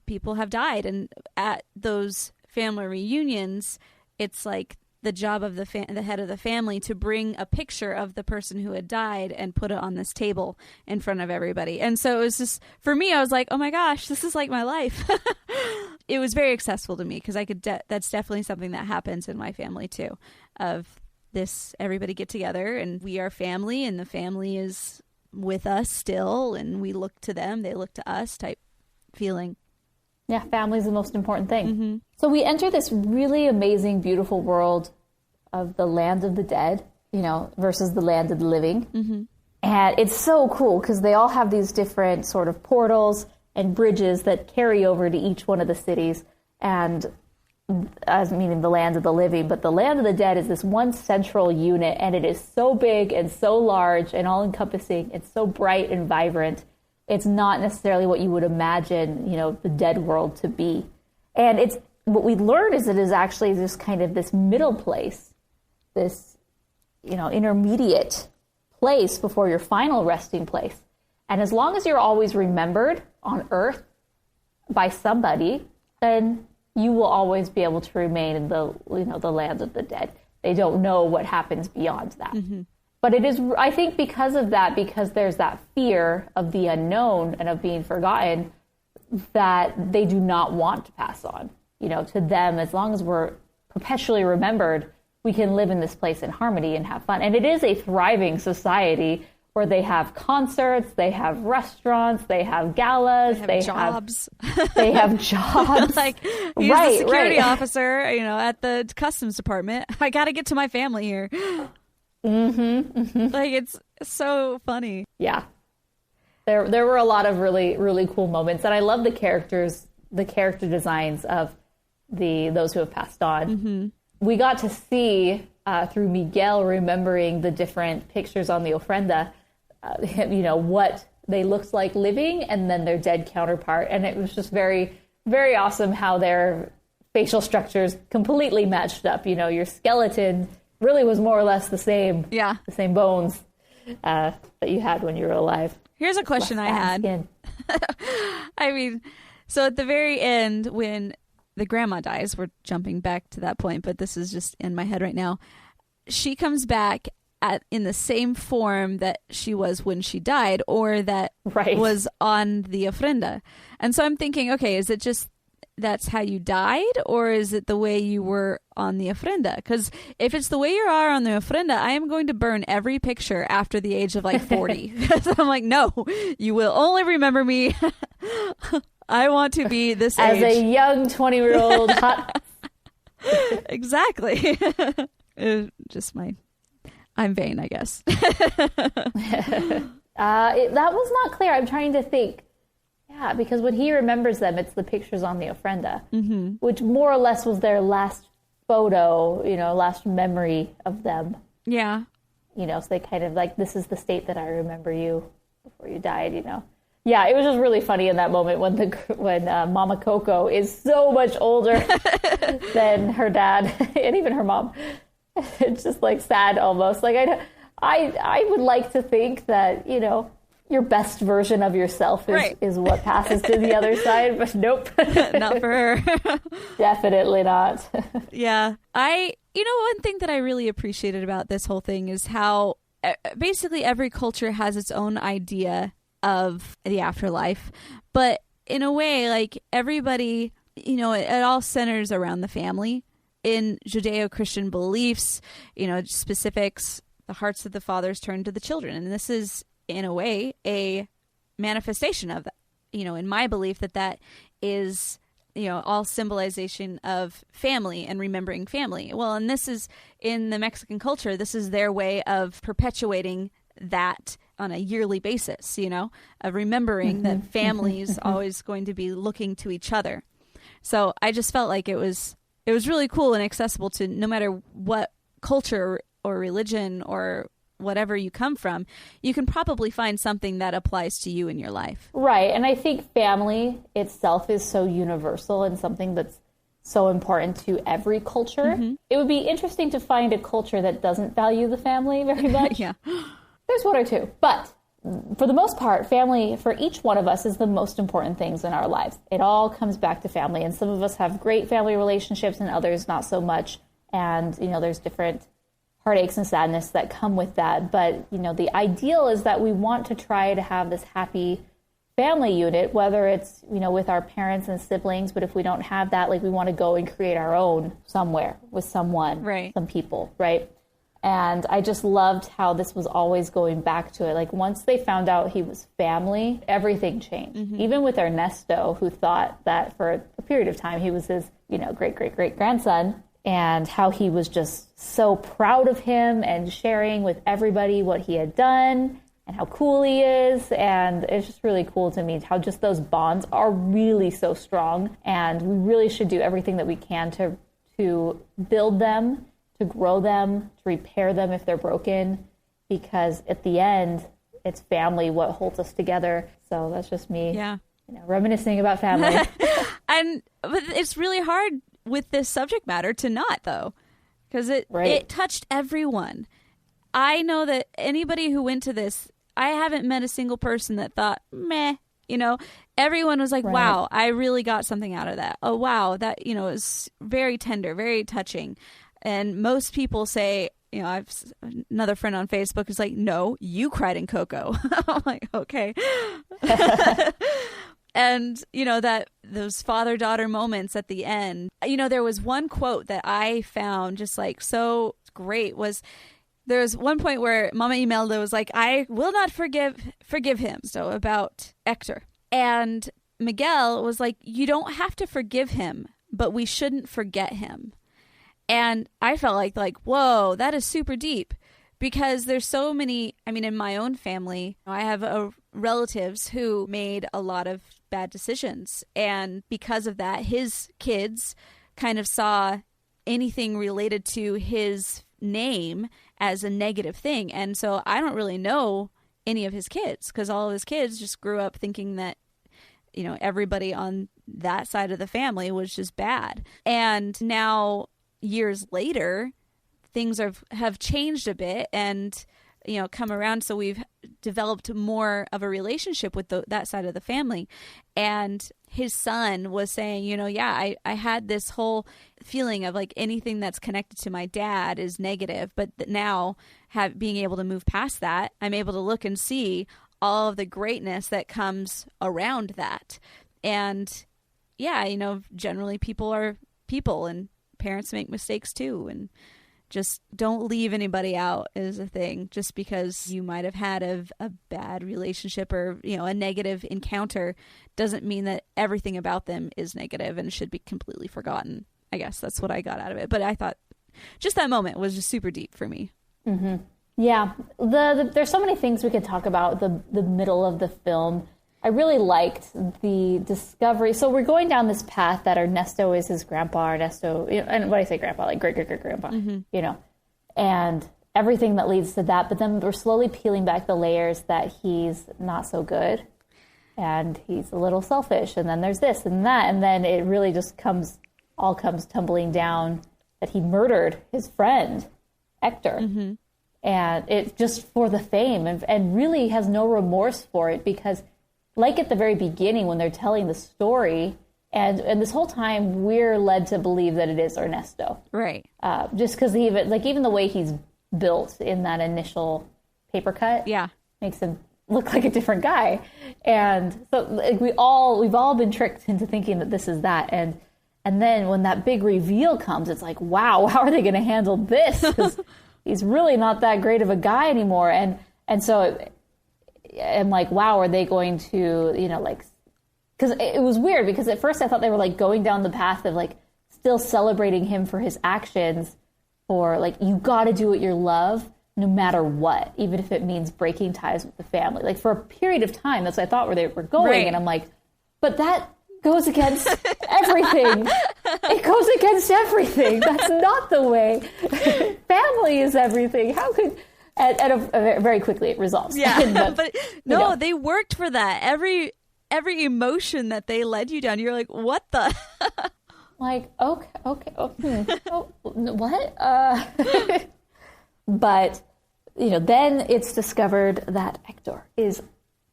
people have died. And at those family reunions, it's like the job of the head of the family to bring a picture of the person who had died and put it on this table in front of everybody. And so it was just, for me, I was like, oh my gosh, this is like my life. It was very accessible to me because I could, that's definitely something that happens in my family too, of this, everybody get together and we are family and the family is with us still and we look to them, they look to us type feeling. Yeah, family is the most important thing. Mm-hmm. So we enter this really amazing, beautiful world of the land of the dead, versus the land of the living. Mm-hmm. And it's so cool because they all have these different sort of portals and bridges that carry over to each one of the cities. And as meaning the land of the living, but the land of the dead is this one central unit, and it is so big and so large and all-encompassing. It's so bright and vibrant. It's not necessarily what you would imagine, the dead world to be. And it's what we learn is it is actually this kind of this middle place, this, intermediate place before your final resting place. And as long as you're always remembered on Earth by somebody, then you will always be able to remain in the land of the dead. They don't know what happens beyond that. Mm-hmm. But it is, I think because of that, because there's that fear of the unknown and of being forgotten, that they do not want to pass on. To them, as long as we're perpetually remembered, we can live in this place in harmony and have fun. And it is a thriving society where they have concerts, they have restaurants, they have galas, they have jobs. They have jobs. Like, he's the security officer, at the customs department. I got to get to my family here. Like, it's so funny. Yeah. There were a lot of really, really cool moments. And I love the character designs of those who have passed on. We got to see, through Miguel remembering the different pictures on the ofrenda, what they looked like living and then their dead counterpart. And it was just very, very awesome how their facial structures completely matched up. Your skeleton really was more or less the same. Yeah. The same bones that you had when you were alive. Here's a question I had. I mean, so at the very end, when the grandma dies, we're jumping back to that point, but this is just in my head right now. She comes back in the same form that she was when she died, or that was on the ofrenda. And so I'm thinking, okay, is it just that's how you died, or is it the way you were on the ofrenda? Because if it's the way you are on the ofrenda, I am going to burn every picture after the age of 40. So I'm like, no, you will only remember me. I want to be this as age. A young 20-year-old hot. Exactly. I'm vain, I guess. That was not clear. I'm trying to think. Yeah, because when he remembers them, it's the pictures on the ofrenda, which more or less was their last photo, last memory of them. Yeah. So they kind of this is the state that I remember you before you died, Yeah, it was just really funny in that moment when Mama Coco is so much older than her dad and even her mom. It's just sad almost. I would like to think that, your best version of yourself is what passes to the other side, but nope. Not for her. Definitely not. Yeah. One thing that I really appreciated about this whole thing is how basically every culture has its own idea of the afterlife, but in a way, everybody, it all centers around the family. In Judeo-Christian beliefs, specifics, the hearts of the fathers turn to the children. And this is, in a way, a manifestation of that. In my belief that is, all symbolization of family and remembering family. Well, and this is, in the Mexican culture, this is their way of perpetuating that on a yearly basis, of remembering that family is always going to be looking to each other. So I just felt like it was really cool and accessible to no matter what culture or religion or whatever you come from, you can probably find something that applies to you in your life. Right. And I think family itself is so universal and something that's so important to every culture. It would be interesting to find a culture that doesn't value the family very much. Yeah. There's one or two. But for the most part, family for each one of us is the most important things in our lives. It all comes back to family. And some of us have great family relationships and others not so much. And, there's different heartaches and sadness that come with that. But, the ideal is that we want to try to have this happy family unit, whether it's, with our parents and siblings. But if we don't have that, we want to go and create our own somewhere with someone, some people, right? And I just loved how this was always going back to it. Once they found out he was family, everything changed. Even with Ernesto, who thought that for a period of time he was his, great-great-great-grandson, and how he was just so proud of him and sharing with everybody what he had done and how cool he is. And it's just really cool to me how just those bonds are really so strong. And we really should do everything that we can to build them, to grow them, to repair them if they're broken, because at the end, it's family what holds us together. So that's just me, reminiscing about family. But it's really hard with this subject matter to not, though, because it touched everyone. I know that anybody who went to this, I haven't met a single person that thought, meh. Everyone was like, wow, I really got something out of that. Oh, wow, that, is very tender, very touching. And most people say, I've another friend on Facebook is like, no, you cried in Coco. I'm like, okay. And, that those father-daughter moments at the end, there was one quote that I found just so great was There was one point where Mama Imelda was like, I will not forgive him. So about Hector. And Miguel was like, you don't have to forgive him, but we shouldn't forget him. And I felt like, whoa, that is super deep. Because there's so many, I mean, in my own family, I have relatives who made a lot of bad decisions. And because of that, his kids kind of saw anything related to his name as a negative thing. And so I don't really know any of his kids because all of his kids just grew up thinking that, you know, everybody on that side of the family was just bad. And now years later, things have changed a bit and, you know, come around. So we've developed more of a relationship with that side of the family. And his son was saying, you know, yeah, I had this whole feeling of like anything that's connected to my dad is negative. But now being able to move past that, I'm able to look and see all of the greatness that comes around that. And yeah, you know, generally people are people and parents make mistakes too. And just don't leave anybody out is a thing just because you might have had a bad relationship or, you know, a negative encounter doesn't mean that everything about them is negative and should be completely forgotten. I guess that's what I got out of it. But I thought just that moment was just super deep for me. Mm-hmm. Yeah. There's so many things we could talk about the middle of the film. I really liked the discovery. So we're going down this path that Ernesto is his grandpa, Ernesto, and what do I say grandpa? Like great-great-great-grandpa, you know, and everything that leads to that. But then we're slowly peeling back the layers that he's not so good and he's a little selfish. And then there's this and that. And then it really just comes tumbling down that he murdered his friend, Hector. Mm-hmm. And it just for the fame and really has no remorse for it because like at the very beginning when they're telling the story, and this whole time we're led to believe that it is Ernesto. Right. Just because even the way he's built in that initial paper cut makes him look like a different guy. And so like, we've all been tricked into thinking that this is that. And then when that big reveal comes, it's like, wow, how are they going to handle this? Because he's really not that great of a guy anymore. And so I'm like, wow, are they going to, you know, like, because it was weird because at first I thought they were like going down the path of like still celebrating him for his actions or like, you got to do what you love no matter what, even if it means breaking ties with the family. Like for a period of time, that's what I thought where they were going. Right. And I'm like, but that goes against everything. It goes against everything. That's not the way. Family is everything. How could... very quickly it resolves. Yeah, but no, you know. They worked for that. Every emotion that they led you down, you're like, what the? Like, okay, what? But you know, then it's discovered that Hector is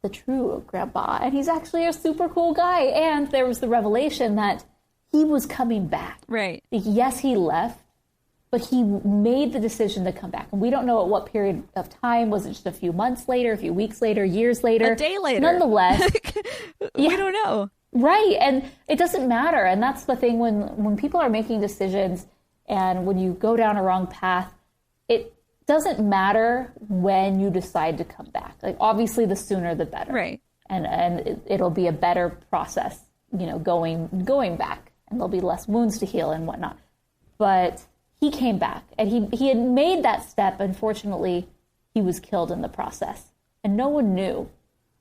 the true grandpa, and he's actually a super cool guy. And there was the revelation that he was coming back. Right. Yes, he left. But he made the decision to come back. And we don't know at what period of time. Was it just a few months later, a few weeks later, years later? A day later. Nonetheless. We don't know. Right. And it doesn't matter. And that's the thing when people are making decisions and when you go down a wrong path, it doesn't matter when you decide to come back. Like, obviously, the sooner the better. Right. And it'll be a better process, you know, going back. And there'll be less wounds to heal and whatnot. But... he came back, and he had made that step. Unfortunately, he was killed in the process, and no one knew.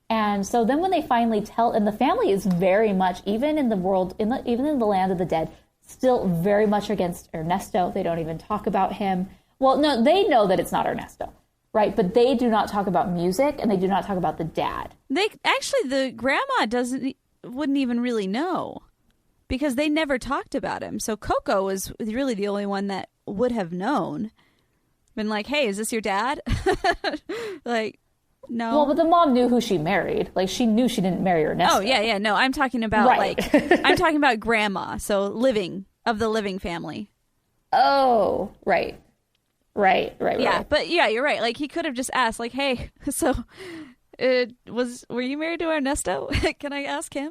And so then when they finally tell, and the family is very much, even in the world, even in the land of the dead, still very much against Ernesto. They don't even talk about him. Well, no, they know that it's not Ernesto, right? But they do not talk about music, and they do not talk about the dad. The grandma wouldn't even really know. Because they never talked about him. So Coco was really the only one that would have known. Been like, hey, is this your dad? Like, no. Well, but the mom knew who she married. Like, she knew she didn't marry Ernesto. Oh, yeah. No, I'm talking about, I'm talking about grandma. So of the living family. Oh, right. Right. Yeah, but yeah, you're right. Like, he could have just asked, like, hey, so Were you married to Ernesto? Can I ask him?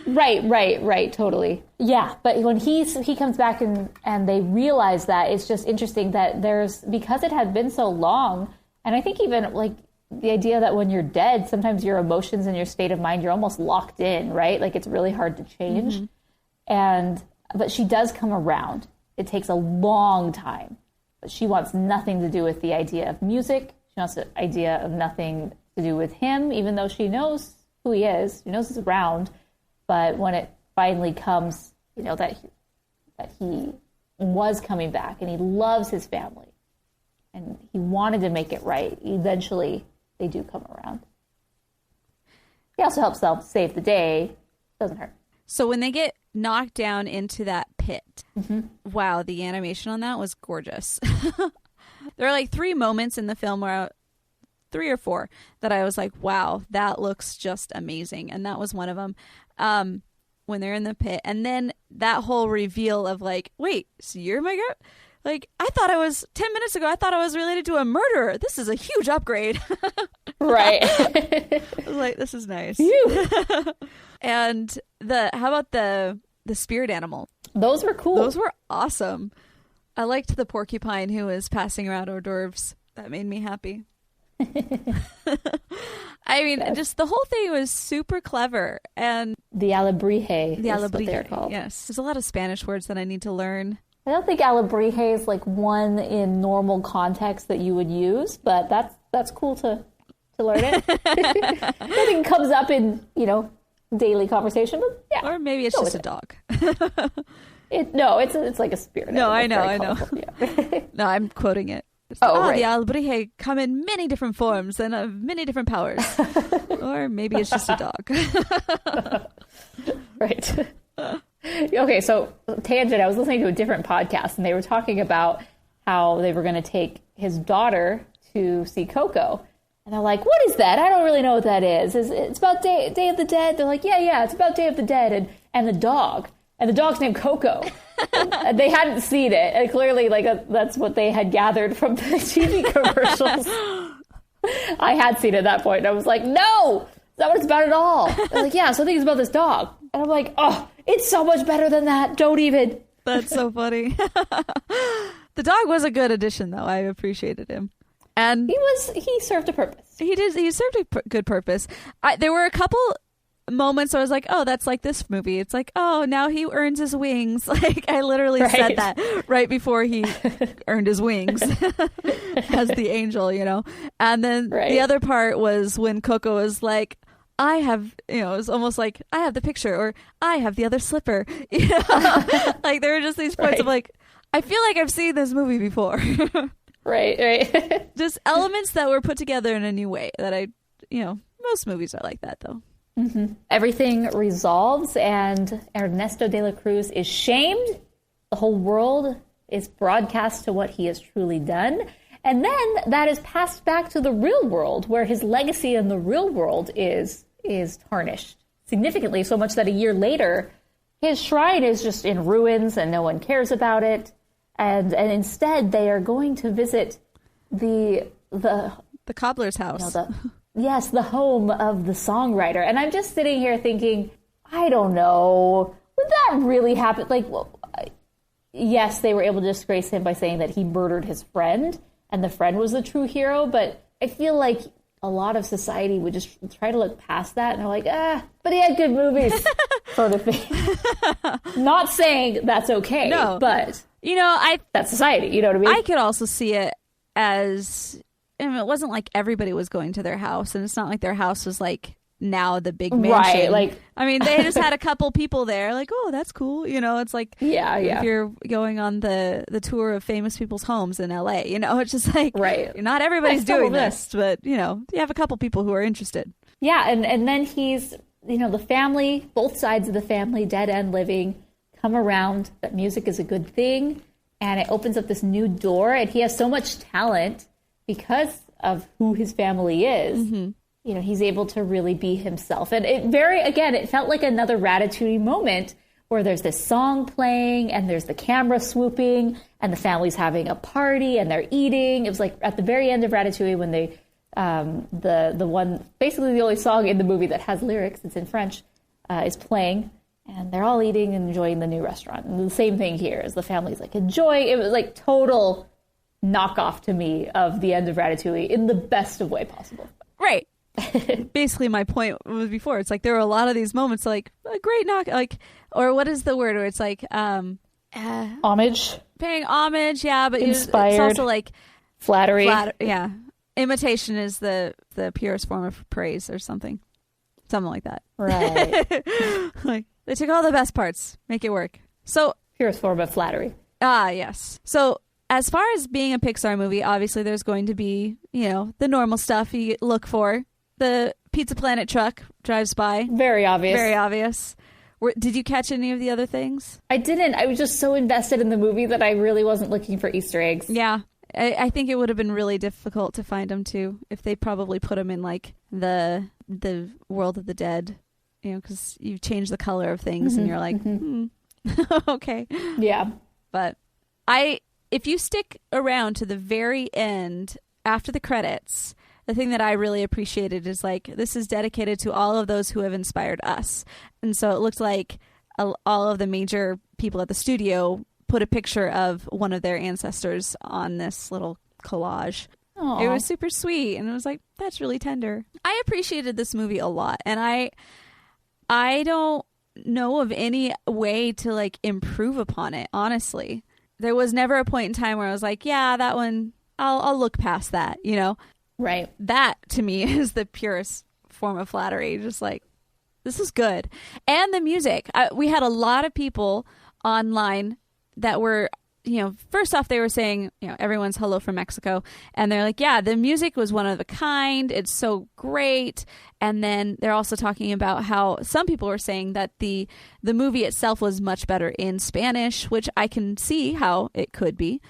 Right, totally. Yeah, but when he comes back and they realize that, it's just interesting that because it had been so long, and I think even like the idea that when you're dead, sometimes your emotions and your state of mind, you're almost locked in, right? Like it's really hard to change. But she does come around. It takes a long time, but she wants nothing to do with the idea of music. She wants the idea of nothing to do with him, even though she knows who he is. She knows he's around. But when it finally comes, that he was coming back and he loves his family and he wanted to make it right, eventually they do come around. He also helps them save the day. Doesn't hurt. So when they get knocked down into that pit, wow, the animation on that was gorgeous. There are like 3 moments in the film 3 or 4 that I was like, wow, that looks just amazing. And that was one of them. When they're in the pit. And then that whole reveal of like, wait, so you're my girl? Like, 10 minutes ago, I thought I was related to a murderer. This is a huge upgrade. Right. I was like, this is nice. And how about the spirit animal? Those were cool. Those were awesome. I liked the porcupine who was passing around hors d'oeuvres. That made me happy. I mean, just the whole thing was super clever. And the alebrije. The alebrije, what they're called. Yes. There's a lot of Spanish words that I need to learn. I don't think alebrije is like one in normal context that you would use, but that's cool to learn it. Nothing comes up in, daily conversation, but yeah. Or maybe it's just a dog. It's like a spirit. No, I know. Yeah. No, I'm quoting it. Right. The alebrije come in many different forms and of many different powers. Or maybe it's just a dog. Right. Okay, so tangent, I was listening to a different podcast, and they were talking about how they were going to take his daughter to see Coco. And they're like, what is that? I don't really know what that is. It's about Day of the Dead? They're like, yeah, it's about Day of the Dead and the dog. And the dog's named Coco. And they hadn't seen it. And clearly, that's what they had gathered from the TV commercials. I had seen it at that point. And I was like, no, that's not what it's about at all. They're like, yeah, so I think it's about this dog. And I'm like, oh, it's so much better than that. Don't even. That's so funny. The dog was a good addition, though. I appreciated him. And he served a purpose. He did. He served a good purpose. There were a couple moments where I was like, oh, that's like this movie. It's like, oh, now he earns his wings. Like, I literally said that right before he earned his wings as the angel, And then the other part was when Coco was like, I have, it was almost like, I have the picture, or I have the other slipper. Like, there were just these points of like, I feel like I've seen this movie before. Right. Just elements that were put together in a new way that most movies are like that, though. Mm-hmm. Everything resolves, and Ernesto de la Cruz is shamed. The whole world is broadcast to what he has truly done. And then that is passed back to the real world, where his legacy in the real world is tarnished significantly, so much that a year later, his shrine is just in ruins and no one cares about it. And instead, they are going to visit the cobbler's house. The home of the songwriter. And I'm just sitting here thinking, I don't know, would that really happen? Like, yes, they were able to disgrace him by saying that he murdered his friend, and the friend was the true hero. But I feel like a lot of society would just try to look past that, and they're like, but he had good movies, sort of thing. Not saying that's okay, no, but that's society. You know what I mean? I could also see it as, it wasn't like everybody was going to their house, and it's not like their house was like now the big mansion. Right, like, I mean, they just had a couple people there, like, oh, that's cool. It's like, if you're going on the tour of famous people's homes in LA, it's just like, not everybody's doing this, but you have a couple people who are interested. Yeah, and then he's, the family, both sides of the family, dead and living, come around that music is a good thing, and it opens up this new door, and he has so much talent because of who his family is. Mm-hmm. He's able to really be himself. And it felt like another Ratatouille moment where there's this song playing and there's the camera swooping and the family's having a party and they're eating. It was like at the very end of Ratatouille when they The one, basically the only song in the movie that has lyrics, it's in French, is playing, and they're all eating and enjoying the new restaurant. And the same thing here, is the family's like enjoying. It was like total knockoff to me of the end of Ratatouille in the best of way possible. Right. Basically, my point was before. It's like there were a lot of these moments, like a great knock, like, or what is the word? Where it's like homage, paying homage, yeah, but inspired. It's also like flattery. Yeah, imitation is the purest form of praise, or something like that. Right. Like they took all the best parts, make it work. So purest form of flattery. Yes. So as far as being a Pixar movie, obviously there's going to be, the normal stuff you look for. The Pizza Planet truck drives by. Very obvious. Very obvious. Did you catch any of the other things? I didn't. I was just so invested in the movie that I really wasn't looking for Easter eggs. Yeah. I think it would have been really difficult to find them, too, if they probably put them in, like, the world of the dead, because you change the color of things, and you're like, okay. Yeah. But if you stick around to the very end, after the credits, the thing that I really appreciated is, like, this is dedicated to all of those who have inspired us. And so it looked like all of the major people at the studio put a picture of one of their ancestors on this little collage. Aww. It was super sweet, and it was like, that's really tender. I appreciated this movie a lot, and I don't know of any way to, like, improve upon it, honestly. There was never a point in time where I was like, yeah, that one, I'll look past that, Right. That, to me, is the purest form of flattery. Just like, this is good. And the music. We had a lot of people online that were, first off, they were saying, everyone's hello from Mexico. And they're like, yeah, the music was one of a kind. It's so great. And then they're also talking about how some people were saying that the movie itself was much better in Spanish, which I can see how it could be,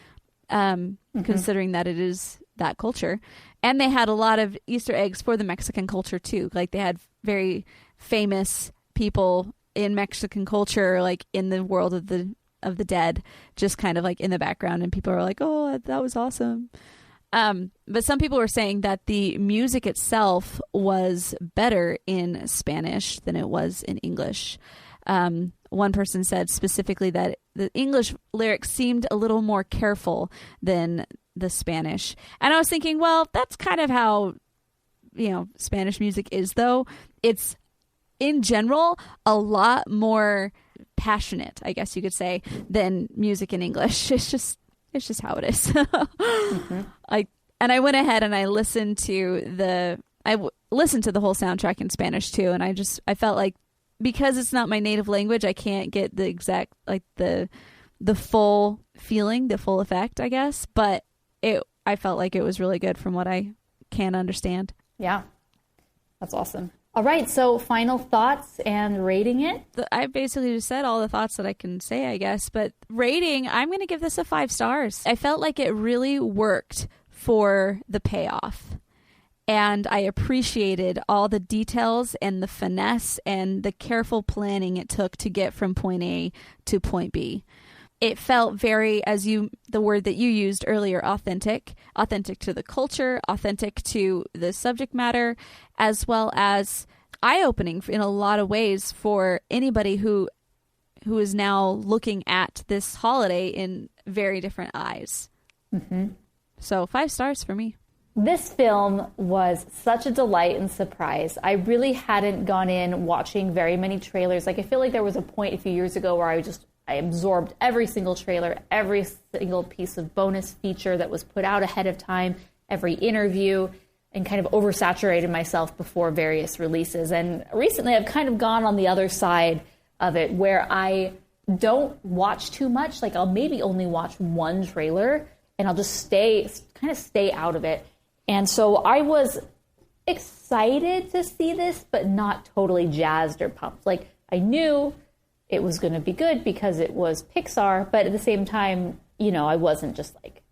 considering that it is that culture. And they had a lot of Easter eggs for the Mexican culture too. Like they had very famous people in Mexican culture, like in the world of the dead, just kind of like in the background, and people are like, oh, that was awesome. But some people were saying that the music itself was better in Spanish than it was in English. One person said specifically that the English lyrics seemed a little more careful than the Spanish. And I was thinking, well, that's kind of how, Spanish music is, though. It's, in general, a lot more passionate, I guess you could say, than music in English. It's just how it is. I went ahead and I listened to the whole soundtrack in Spanish too, and I felt like, because it's not my native language, I can't get the exact, like, the full feeling, the full effect, I guess, but I felt like it was really good from what I can understand. Yeah, that's awesome. All right, so final thoughts and rating it? I basically just said all the thoughts that I can say, I guess. But rating, I'm going to give this a 5 stars. I felt like it really worked for the payoff. And I appreciated all the details and the finesse and the careful planning it took to get from point A to point B. It felt very, the word that you used earlier, authentic to the culture, authentic to the subject matter, as well as eye-opening in a lot of ways for anybody who is now looking at this holiday in very different eyes. Mm-hmm. So 5 stars for me. This film was such a delight and surprise. I really hadn't gone in watching very many trailers. Like, I feel like there was a point a few years ago where I absorbed every single trailer, every single piece of bonus feature that was put out ahead of time, every interview, and kind of oversaturated myself before various releases. And recently I've kind of gone on the other side of it, where I don't watch too much. Like, I'll maybe only watch one trailer, and I'll just stay out of it. And so I was excited to see this, but not totally jazzed or pumped. Like, I knew it was going to be good because it was Pixar, but at the same time, I wasn't just like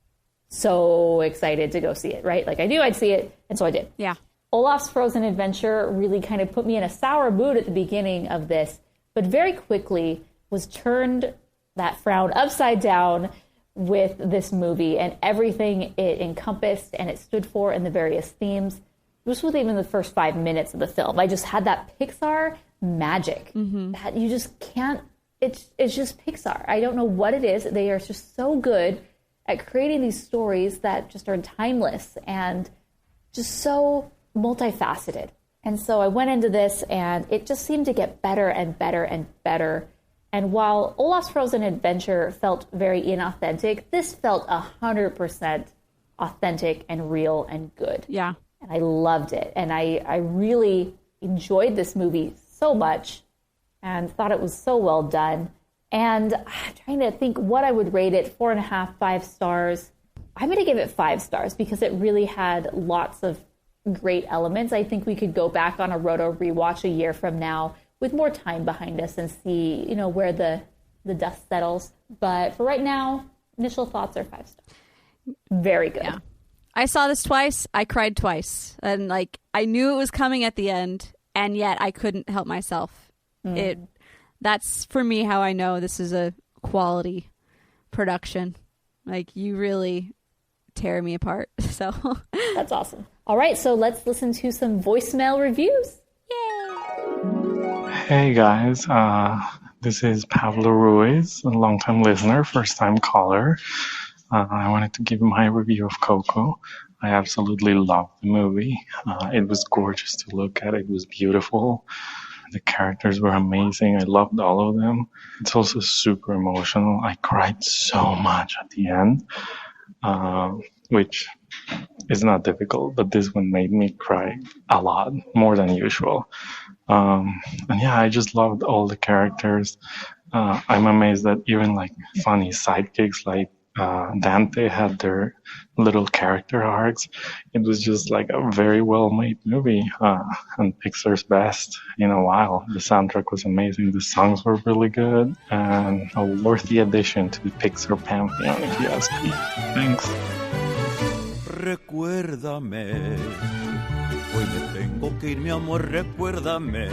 so excited to go see it, right? Like, I knew I'd see it, and so I did. Yeah. Olaf's Frozen Adventure really kind of put me in a sour mood at the beginning of this, but very quickly was turned that frown upside down with this movie and everything it encompassed and it stood for and the various themes. Just with even the first 5 minutes of the film, I just had that Pixar magic that you just can't. It's just Pixar. I don't know what it is. They are just so good at creating these stories that just are timeless and just so multifaceted. And so I went into this and it just seemed to get better and better and better. And while Olaf's Frozen Adventure felt very inauthentic, this felt 100% authentic and real and good. Yeah. And I loved it. And I really enjoyed this movie so much and thought it was so well done. And I'm trying to think what I would rate it, 4.5, 5 stars. I'm going to give it 5 stars because it really had lots of great elements. I think we could go back on a Roto rewatch a year from now with more time behind us and see, where the dust settles. But for right now, initial thoughts are 5 stars. Very good. Yeah. I saw this twice. I cried twice. And I knew it was coming at the end, and yet I couldn't help myself. That's for me how I know this is a quality production. You really tear me apart. So that's awesome. All right, so let's listen to some voicemail reviews. Yay! Hey guys, this is Pablo Ruiz, a longtime listener, first-time caller. I wanted to give my review of Coco. I absolutely loved the movie. It was gorgeous to look at. It was beautiful. The characters were amazing. I loved all of them. It's also super emotional. I cried so much at the end, which is not difficult, but this one made me cry a lot, more than usual. And yeah, I just loved all the characters. I'm amazed that even funny sidekicks like Dante had their little character arcs. It was just a very well-made movie, and Pixar's best in a while. The soundtrack was amazing. The songs were really good, and a worthy addition to the Pixar pantheon, if you ask me. Thanks. Recuérdame, hoy me tengo que ir, mi amor, recuérdame.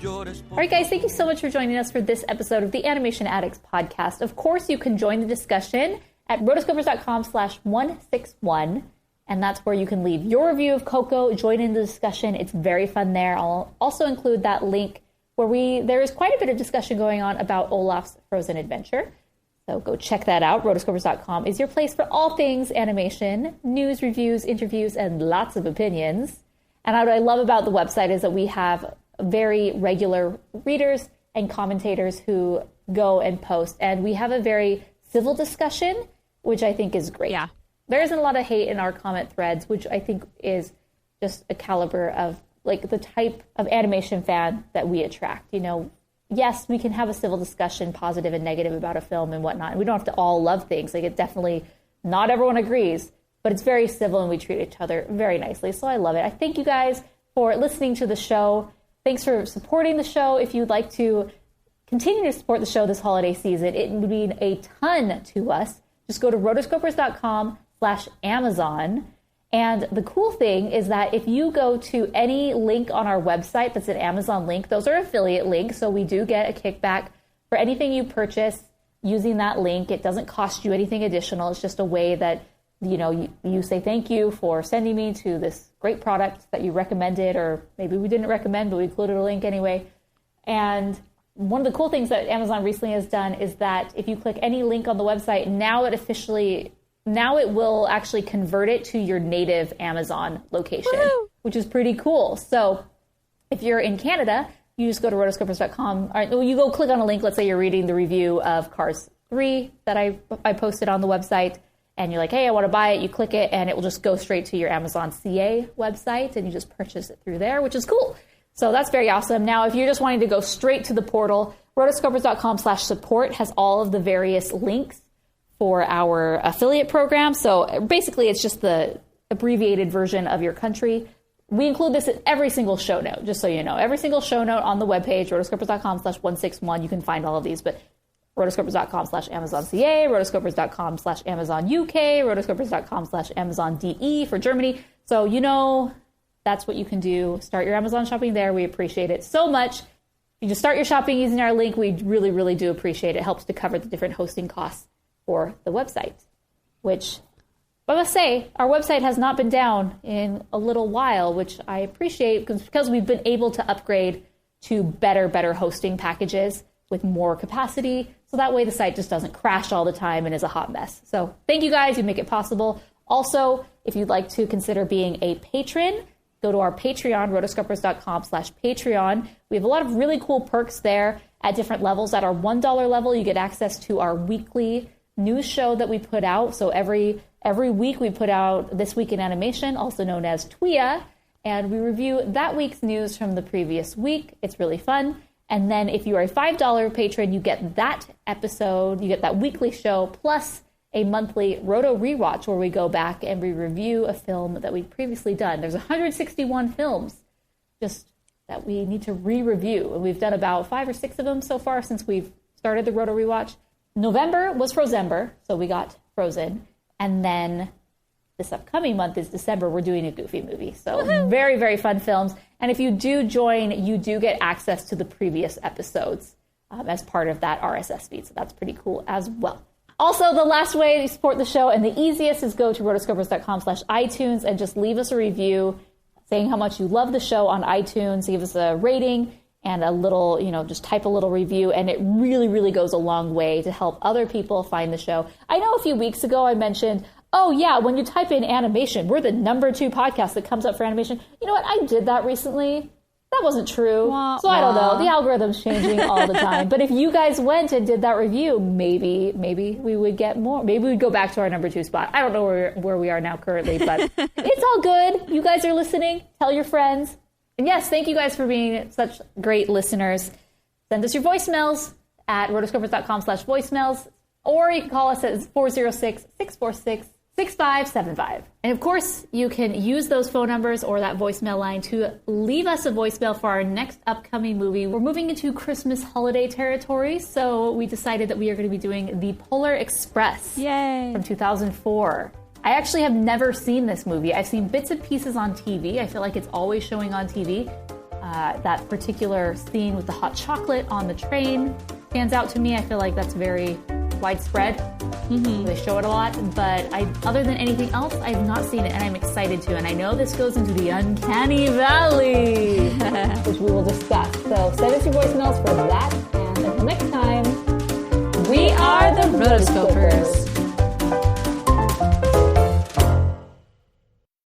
All right, guys, thank you so much for joining us for this episode of the Animation Addicts podcast. Of course, you can join the discussion at rotoscopers.com/161, and that's where you can leave your review of Coco, join in the discussion. It's very fun there. I'll also include that link where there is quite a bit of discussion going on about Olaf's Frozen Adventure. So go check that out. Rotoscopers.com is your place for all things animation, news, reviews, interviews, and lots of opinions. And what I love about the website is that we have very regular readers and commentators who go and post, and we have a very civil discussion, which I think is great. Yeah. There isn't a lot of hate in our comment threads, which I think is just a caliber of the type of animation fan that we attract. Yes, we can have a civil discussion, positive and negative, about a film and whatnot. And we don't have to all love things. It definitely, not everyone agrees, but it's very civil and we treat each other very nicely. So I love it. I thank you guys for listening to the show. Thanks for supporting the show. If you'd like to continue to support the show this holiday season, it would mean a ton to us. Just go to rotoscopers.com/Amazon. And the cool thing is that if you go to any link on our website that's an Amazon link, those are affiliate links. So we do get a kickback for anything you purchase using that link. It doesn't cost you anything additional. It's just a way that you say thank you for sending me to this great product that you recommended, or maybe we didn't recommend, but we included a link anyway. And one of the cool things that Amazon recently has done is that if you click any link on the website, now it will actually convert it to your native Amazon location, which is pretty cool. So if you're in Canada, you just go to rotoscopers.com, or you go click on a link. Let's say you're reading the review of Cars 3 that I posted on the website, and you're like, hey, I want to buy it. You click it, and it will just go straight to your Amazon CA website, and you just purchase it through there, which is cool. So that's very awesome. Now, if you're just wanting to go straight to the portal, rotoscopers.com/support has all of the various links for our affiliate program. So basically, it's just the abbreviated version of your country. We include this in every single show note, just so you know. Every single show note on the webpage, rotoscopers.com/161, you can find all of these, but rotoscopers.com/AmazonCA, rotoscopers.com/AmazonUK, rotoscopers.com/AmazonDE for Germany. So, that's what you can do. Start your Amazon shopping there. We appreciate it so much. If you just start your shopping using our link, we really, really do appreciate it. It helps to cover the different hosting costs for the website, which I must say, our website has not been down in a little while, which I appreciate because we've been able to upgrade to better hosting packages with more capacity. So that way the site just doesn't crash all the time and is a hot mess. So thank you guys. You make it possible. Also, if you'd like to consider being a patron, go to our Patreon, rotoscopers.com/Patreon. We have a lot of really cool perks there at different levels. At our $1 level, you get access to our weekly news show that we put out. So every week we put out This Week in Animation, also known as TWIA, and we review that week's news from the previous week. It's really fun. And then if you are a $5 patron, you get that episode, you get that weekly show, plus a monthly Roto Rewatch where we go back and we review a film that we've previously done. There's 161 films just that we need to re-review. And we've done about 5 or 6 of them so far since we've started the Roto Rewatch. November was Frozenber, so we got Frozen. And then this upcoming month is December. We're doing a Goofy movie. So very, very fun films. And if you do join, you do get access to the previous episodes as part of that RSS feed. So that's pretty cool as well. Also, the last way to support the show and the easiest is go to rotoscopers.com/iTunes and just leave us a review saying how much you love the show on iTunes. Give us a rating and a little, just type a little review. And it really, really goes a long way to help other people find the show. I know a few weeks ago I mentioned, oh yeah, when you type in animation, we're the #2 podcast that comes up for animation. You know what? I did that recently. That wasn't true. So I don't know. The algorithm's changing all the time. But if you guys went and did that review, maybe we would get more. Maybe we'd go back to our #2 spot. I don't know where we are now currently, but it's all good. You guys are listening. Tell your friends. And yes, thank you guys for being such great listeners. Send us your voicemails at rotoscopers.com/voicemails, or you can call us at 406-646-6575. And of course, you can use those phone numbers or that voicemail line to leave us a voicemail for our next upcoming movie. We're moving into Christmas holiday territory, so we decided that we are going to be doing The Polar Express. Yay! From 2004. I actually have never seen this movie. I've seen bits and pieces on TV. I feel like it's always showing on TV. That particular scene with the hot chocolate on the train stands out to me. I feel like that's very widespread. They show it a lot, but other than anything else, I have not seen it, and I'm excited to. And I know this goes into the Uncanny Valley, which we will discuss. So send us your voicemails for that, and until next time, we are the Rotoscopers.